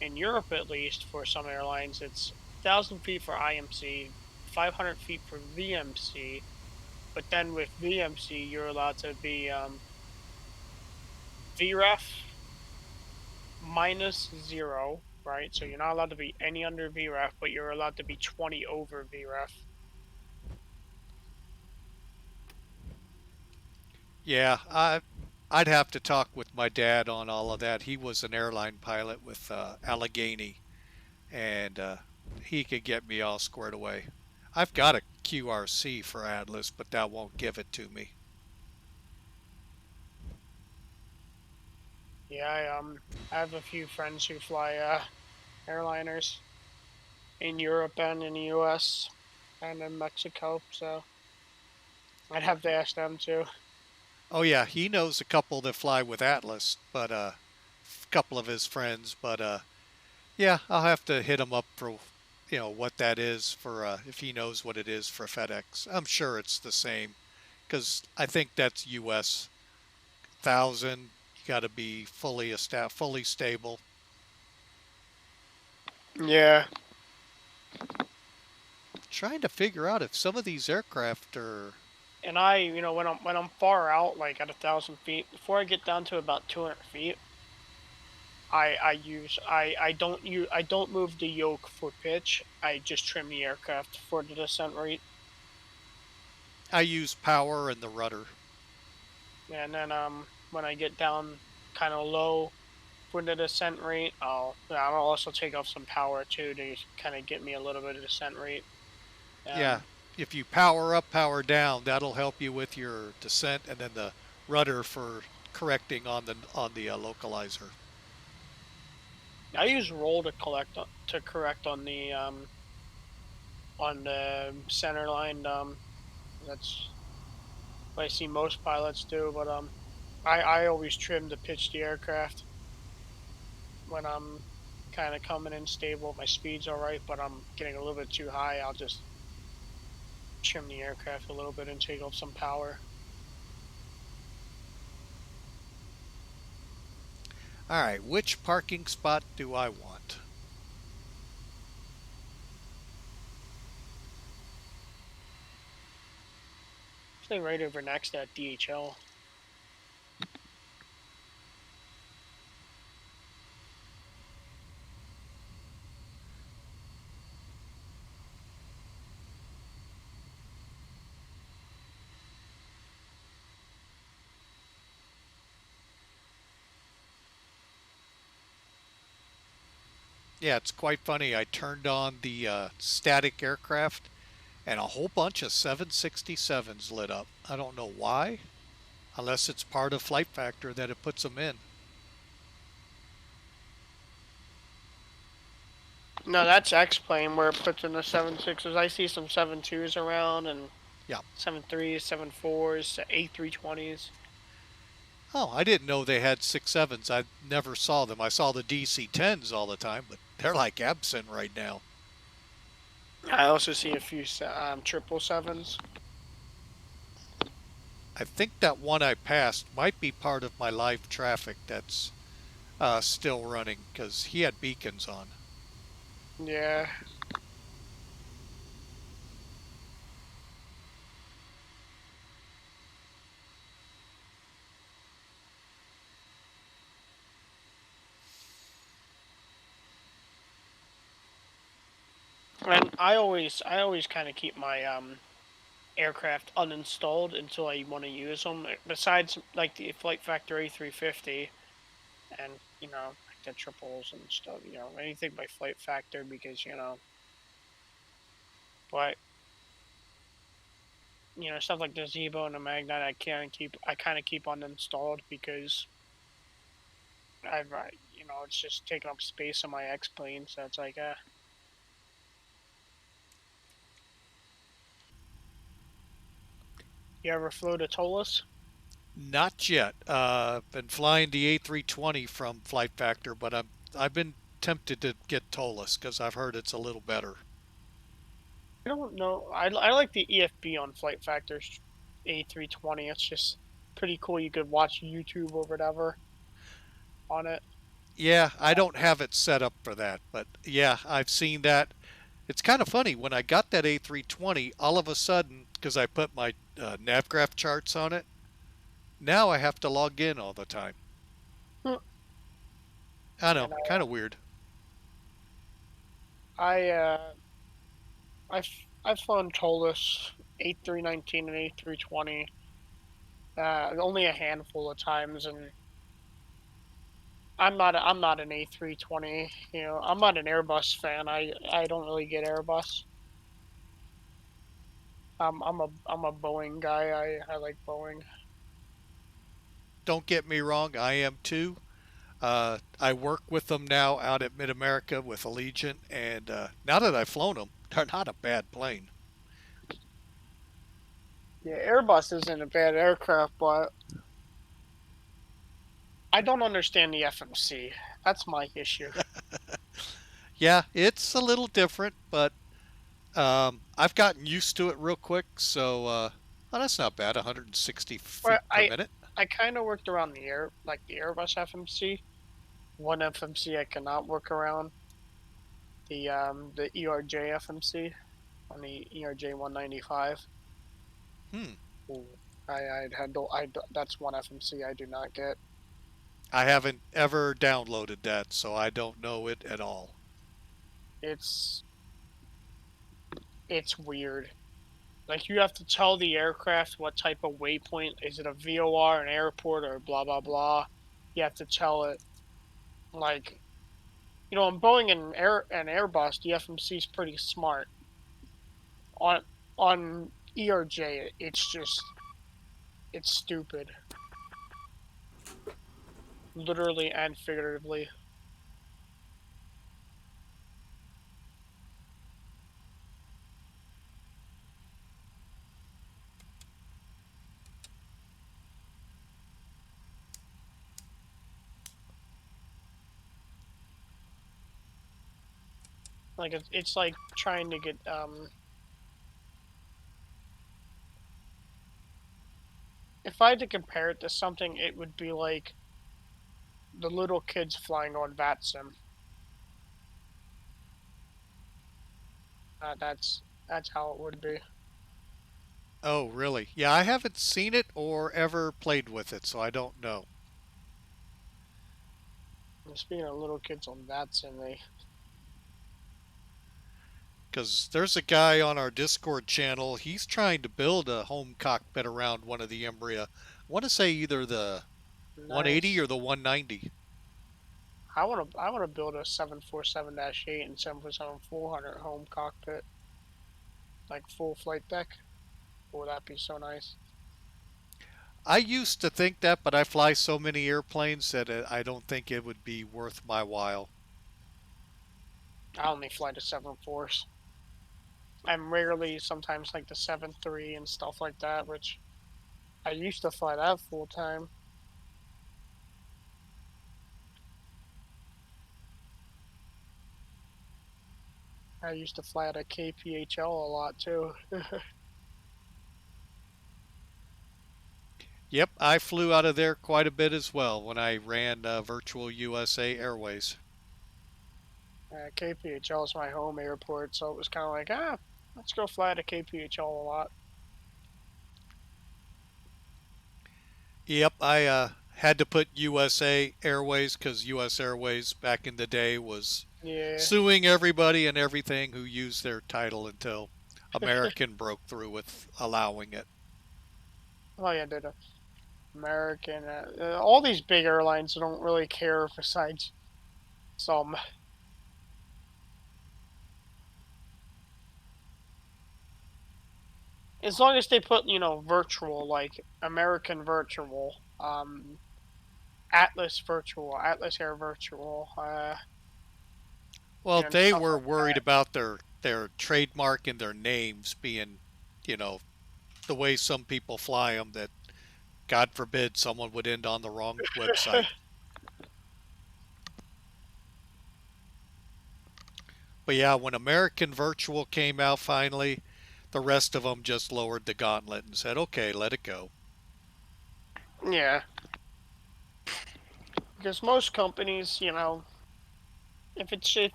[SPEAKER 4] in Europe, at least for some airlines, it's 1,000 feet for IMC, 500 feet for VMC. But then with VMC, you're allowed to be VREF -0, right? So you're not allowed to be any under VREF, but you're allowed to be 20 over VREF.
[SPEAKER 1] Yeah, I'd have to talk with my dad on all of that. He was an airline pilot with Allegheny, and he could get me all squared away. I've got a QRC for Atlas, but that won't give it to me.
[SPEAKER 4] Yeah, I have a few friends who fly airliners in Europe and in the US and in Mexico, so I'd have to ask them too.
[SPEAKER 1] Oh yeah, he knows a couple that fly with Atlas, but a couple of his friends, but yeah, I'll have to hit him up for what that is for if he knows what it is for FedEx. I'm sure it's the same because I think that's US 1,000. You got to be fully stable.
[SPEAKER 4] Yeah.
[SPEAKER 1] Trying to figure out if some of these aircraft are.
[SPEAKER 4] And when I'm far out, like at 1,000 feet, before I get down to about 200 feet, I don't move the yoke for pitch. I just trim the aircraft for the descent rate.
[SPEAKER 1] I use power and the rudder.
[SPEAKER 4] And then when I get down kind of low for the descent rate, I'll also take off some power too to kind of get me a little bit of descent rate.
[SPEAKER 1] Yeah,
[SPEAKER 4] Um,
[SPEAKER 1] if you power up, power down, that'll help you with your descent, and then the rudder for correcting on the localizer.
[SPEAKER 4] I use roll to correct on the center line. That's what I see most pilots do, but I always trim to pitch the aircraft when I'm kind of coming in stable. My speed's all right, but I'm getting a little bit too high. I'll just trim the aircraft a little bit and take off some power.
[SPEAKER 1] All right, which parking spot do I want?
[SPEAKER 4] Stay right over next to that DHL.
[SPEAKER 1] Yeah, it's quite funny. I turned on the static aircraft and a whole bunch of 767s lit up. I don't know why, unless it's part of Flight Factor that it puts them in.
[SPEAKER 4] No, that's X-Plane where it puts in the 7.6s. I see some 7.2s around and
[SPEAKER 1] Yeah.
[SPEAKER 4] 7.3s, 7.4s, A320s.
[SPEAKER 1] Oh, I didn't know they had 6.7s. I never saw them. I saw the DC-10s all the time, but they're like absent right now.
[SPEAKER 4] I also see a few 777s.
[SPEAKER 1] I think that one I passed might be part of my live traffic that's still running because he had beacons on.
[SPEAKER 4] Yeah. And I always kind of keep my aircraft uninstalled until I want to use them. Besides, like the Flight Factor A350 and like the triples and stuff. Anything by Flight Factor because but stuff like the Zebo and the Magnet I kind of keep uninstalled because it's just taking up space on my X plane. So it's like you ever flew to Tolus?
[SPEAKER 1] Not yet. Been flying the A320 from Flight Factor, but I've been tempted to get Tolus because I've heard it's a little better.
[SPEAKER 4] I don't know. I like the EFB on Flight Factor's A320. It's just pretty cool. You could watch YouTube or whatever on it.
[SPEAKER 1] Yeah, I don't have it set up for that, but yeah, I've seen that. It's kind of funny when I got that A320, all of a sudden, because I put my NavGraph charts on it, now I have to log in all the time.
[SPEAKER 4] Hmm.
[SPEAKER 1] I know,
[SPEAKER 4] And
[SPEAKER 1] kind of weird.
[SPEAKER 4] I've flown Tolus A319 and A320 only a handful of times, and I'm not an A320. I'm not an Airbus fan. I don't really get Airbus. I'm a Boeing guy. I like Boeing.
[SPEAKER 1] Don't get me wrong, I am too. I work with them now out at Mid America with Allegiant, and now that I've flown them, they're not a bad plane.
[SPEAKER 4] Yeah, Airbus isn't a bad aircraft, but I don't understand the FMC. That's my issue.
[SPEAKER 1] Yeah, it's a little different, but I've gotten used to it real quick. So, oh, that's not bad. 160
[SPEAKER 4] But
[SPEAKER 1] feet per
[SPEAKER 4] I
[SPEAKER 1] minute.
[SPEAKER 4] I kind of worked around the Airbus FMC. One FMC I cannot work around the ERJ FMC on the ERJ 195.
[SPEAKER 1] Hmm.
[SPEAKER 4] I handle I That's one FMC I do not get.
[SPEAKER 1] I haven't ever downloaded that, so I don't know it at all.
[SPEAKER 4] It's it's weird. Like you have to tell the aircraft what type of waypoint is it, a VOR, an airport, or blah blah blah. You have to tell it like on Boeing and Airbus, the FMC is pretty smart. On ERJ, it's stupid, literally and figuratively. Like it's like trying to get If I had to compare it to something, it would be like the little kids flying on VATSIM. That's how it would be.
[SPEAKER 1] Oh, really? Yeah, I haven't seen it or ever played with it, so I don't know.
[SPEAKER 4] And speaking of little kids on VATSIM,
[SPEAKER 1] Because there's a guy on our Discord channel. He's trying to build a home cockpit around one of the Embraer. I want to say either the 180
[SPEAKER 4] nice.
[SPEAKER 1] or the 190.
[SPEAKER 4] I want to build a 747-8 and 747-400 home cockpit, like full flight deck. Oh, that'd be so nice.
[SPEAKER 1] I used to think that, but I fly so many airplanes that I don't think it would be worth my while.
[SPEAKER 4] I only fly the 7.4s. I'm rarely sometimes like the 7.3 and stuff like that, which I used to fly that full time. I used to fly at a KPHL a lot too.
[SPEAKER 1] Yep, I flew out of there quite a bit as well when I ran Virtual USA Airways.
[SPEAKER 4] KPHL is my home airport, so it was kind of like, let's go fly at a KPHL a lot.
[SPEAKER 1] Yep, I had to put USA Airways because US Airways back in the day was
[SPEAKER 4] Yeah.
[SPEAKER 1] suing everybody and everything who used their title until American broke through with allowing it.
[SPEAKER 4] Oh yeah, dude. American. All these big airlines don't really care besides some. As long as they put, virtual, like American Virtual, Atlas Virtual, Atlas Air Virtual,
[SPEAKER 1] Well,
[SPEAKER 4] and
[SPEAKER 1] they
[SPEAKER 4] stuff
[SPEAKER 1] were
[SPEAKER 4] like
[SPEAKER 1] worried about their trademark and their names being, you know, the way some people fly them that God forbid someone would end on the wrong website.
[SPEAKER 4] that.
[SPEAKER 1] But yeah, when American Virtual came out finally, the rest of them just lowered the gauntlet and said, "Okay, let it go."
[SPEAKER 4] Yeah, because most companies, if it's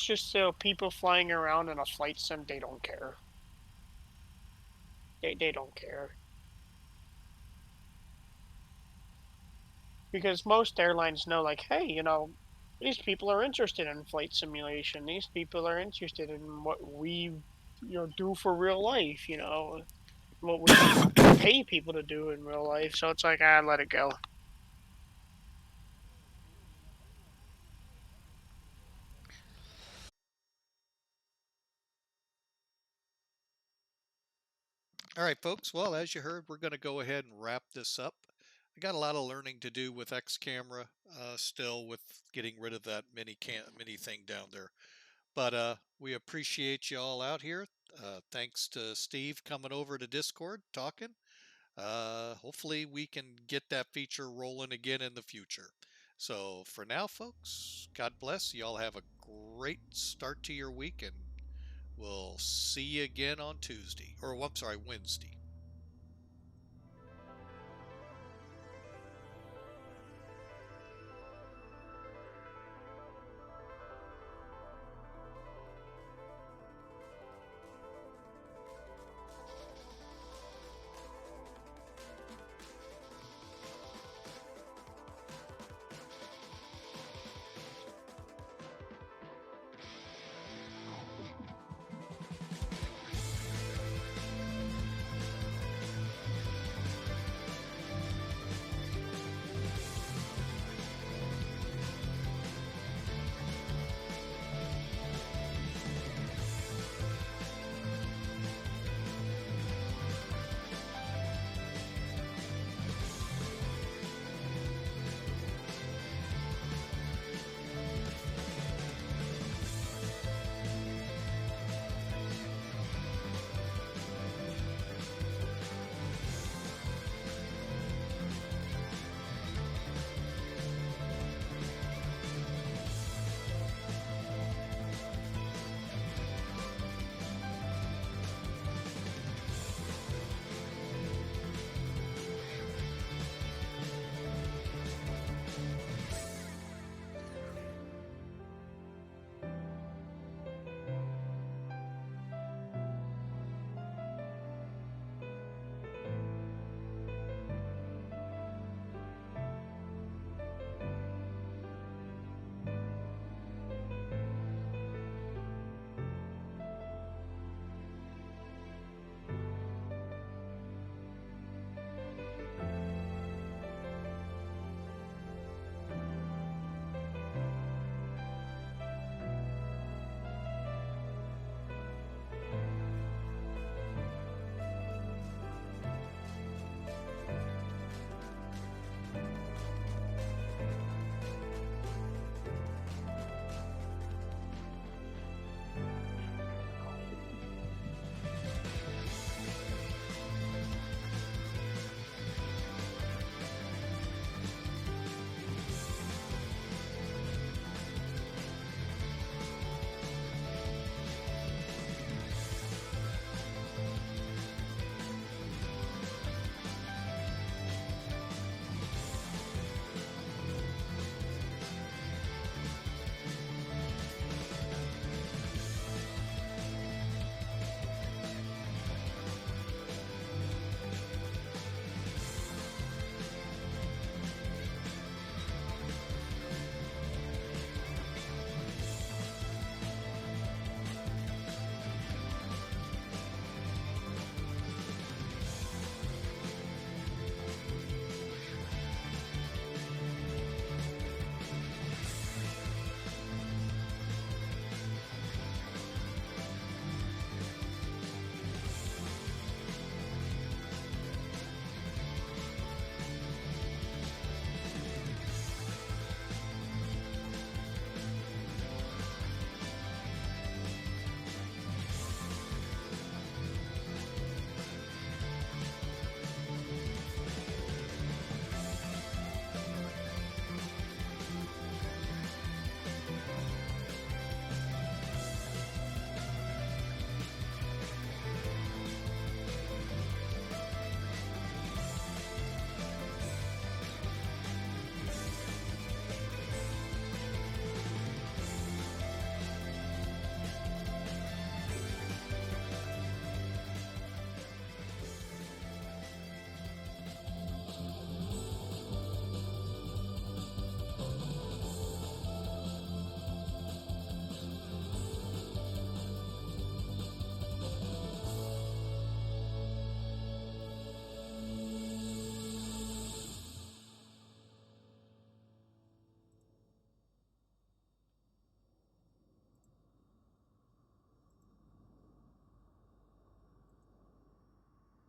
[SPEAKER 4] just people flying around in a flight sim, they don't care. They don't care because most airlines know, like, hey, these people are interested in flight simulation. These people are interested in what we, do for real life. What we pay people to do in real life. So it's like, let it go.
[SPEAKER 1] All right, folks. Well, as you heard, we're going to go ahead and wrap this up. I got a lot of learning to do with X camera, still with getting rid of that mini thing down there. But we appreciate you all out here. Thanks to Steve coming over to Discord talking. Hopefully we can get that feature rolling again in the future. So for now, folks, God bless. Y'all have a great start to your week, and we'll see you again on Tuesday. Or, I'm sorry, Wednesday.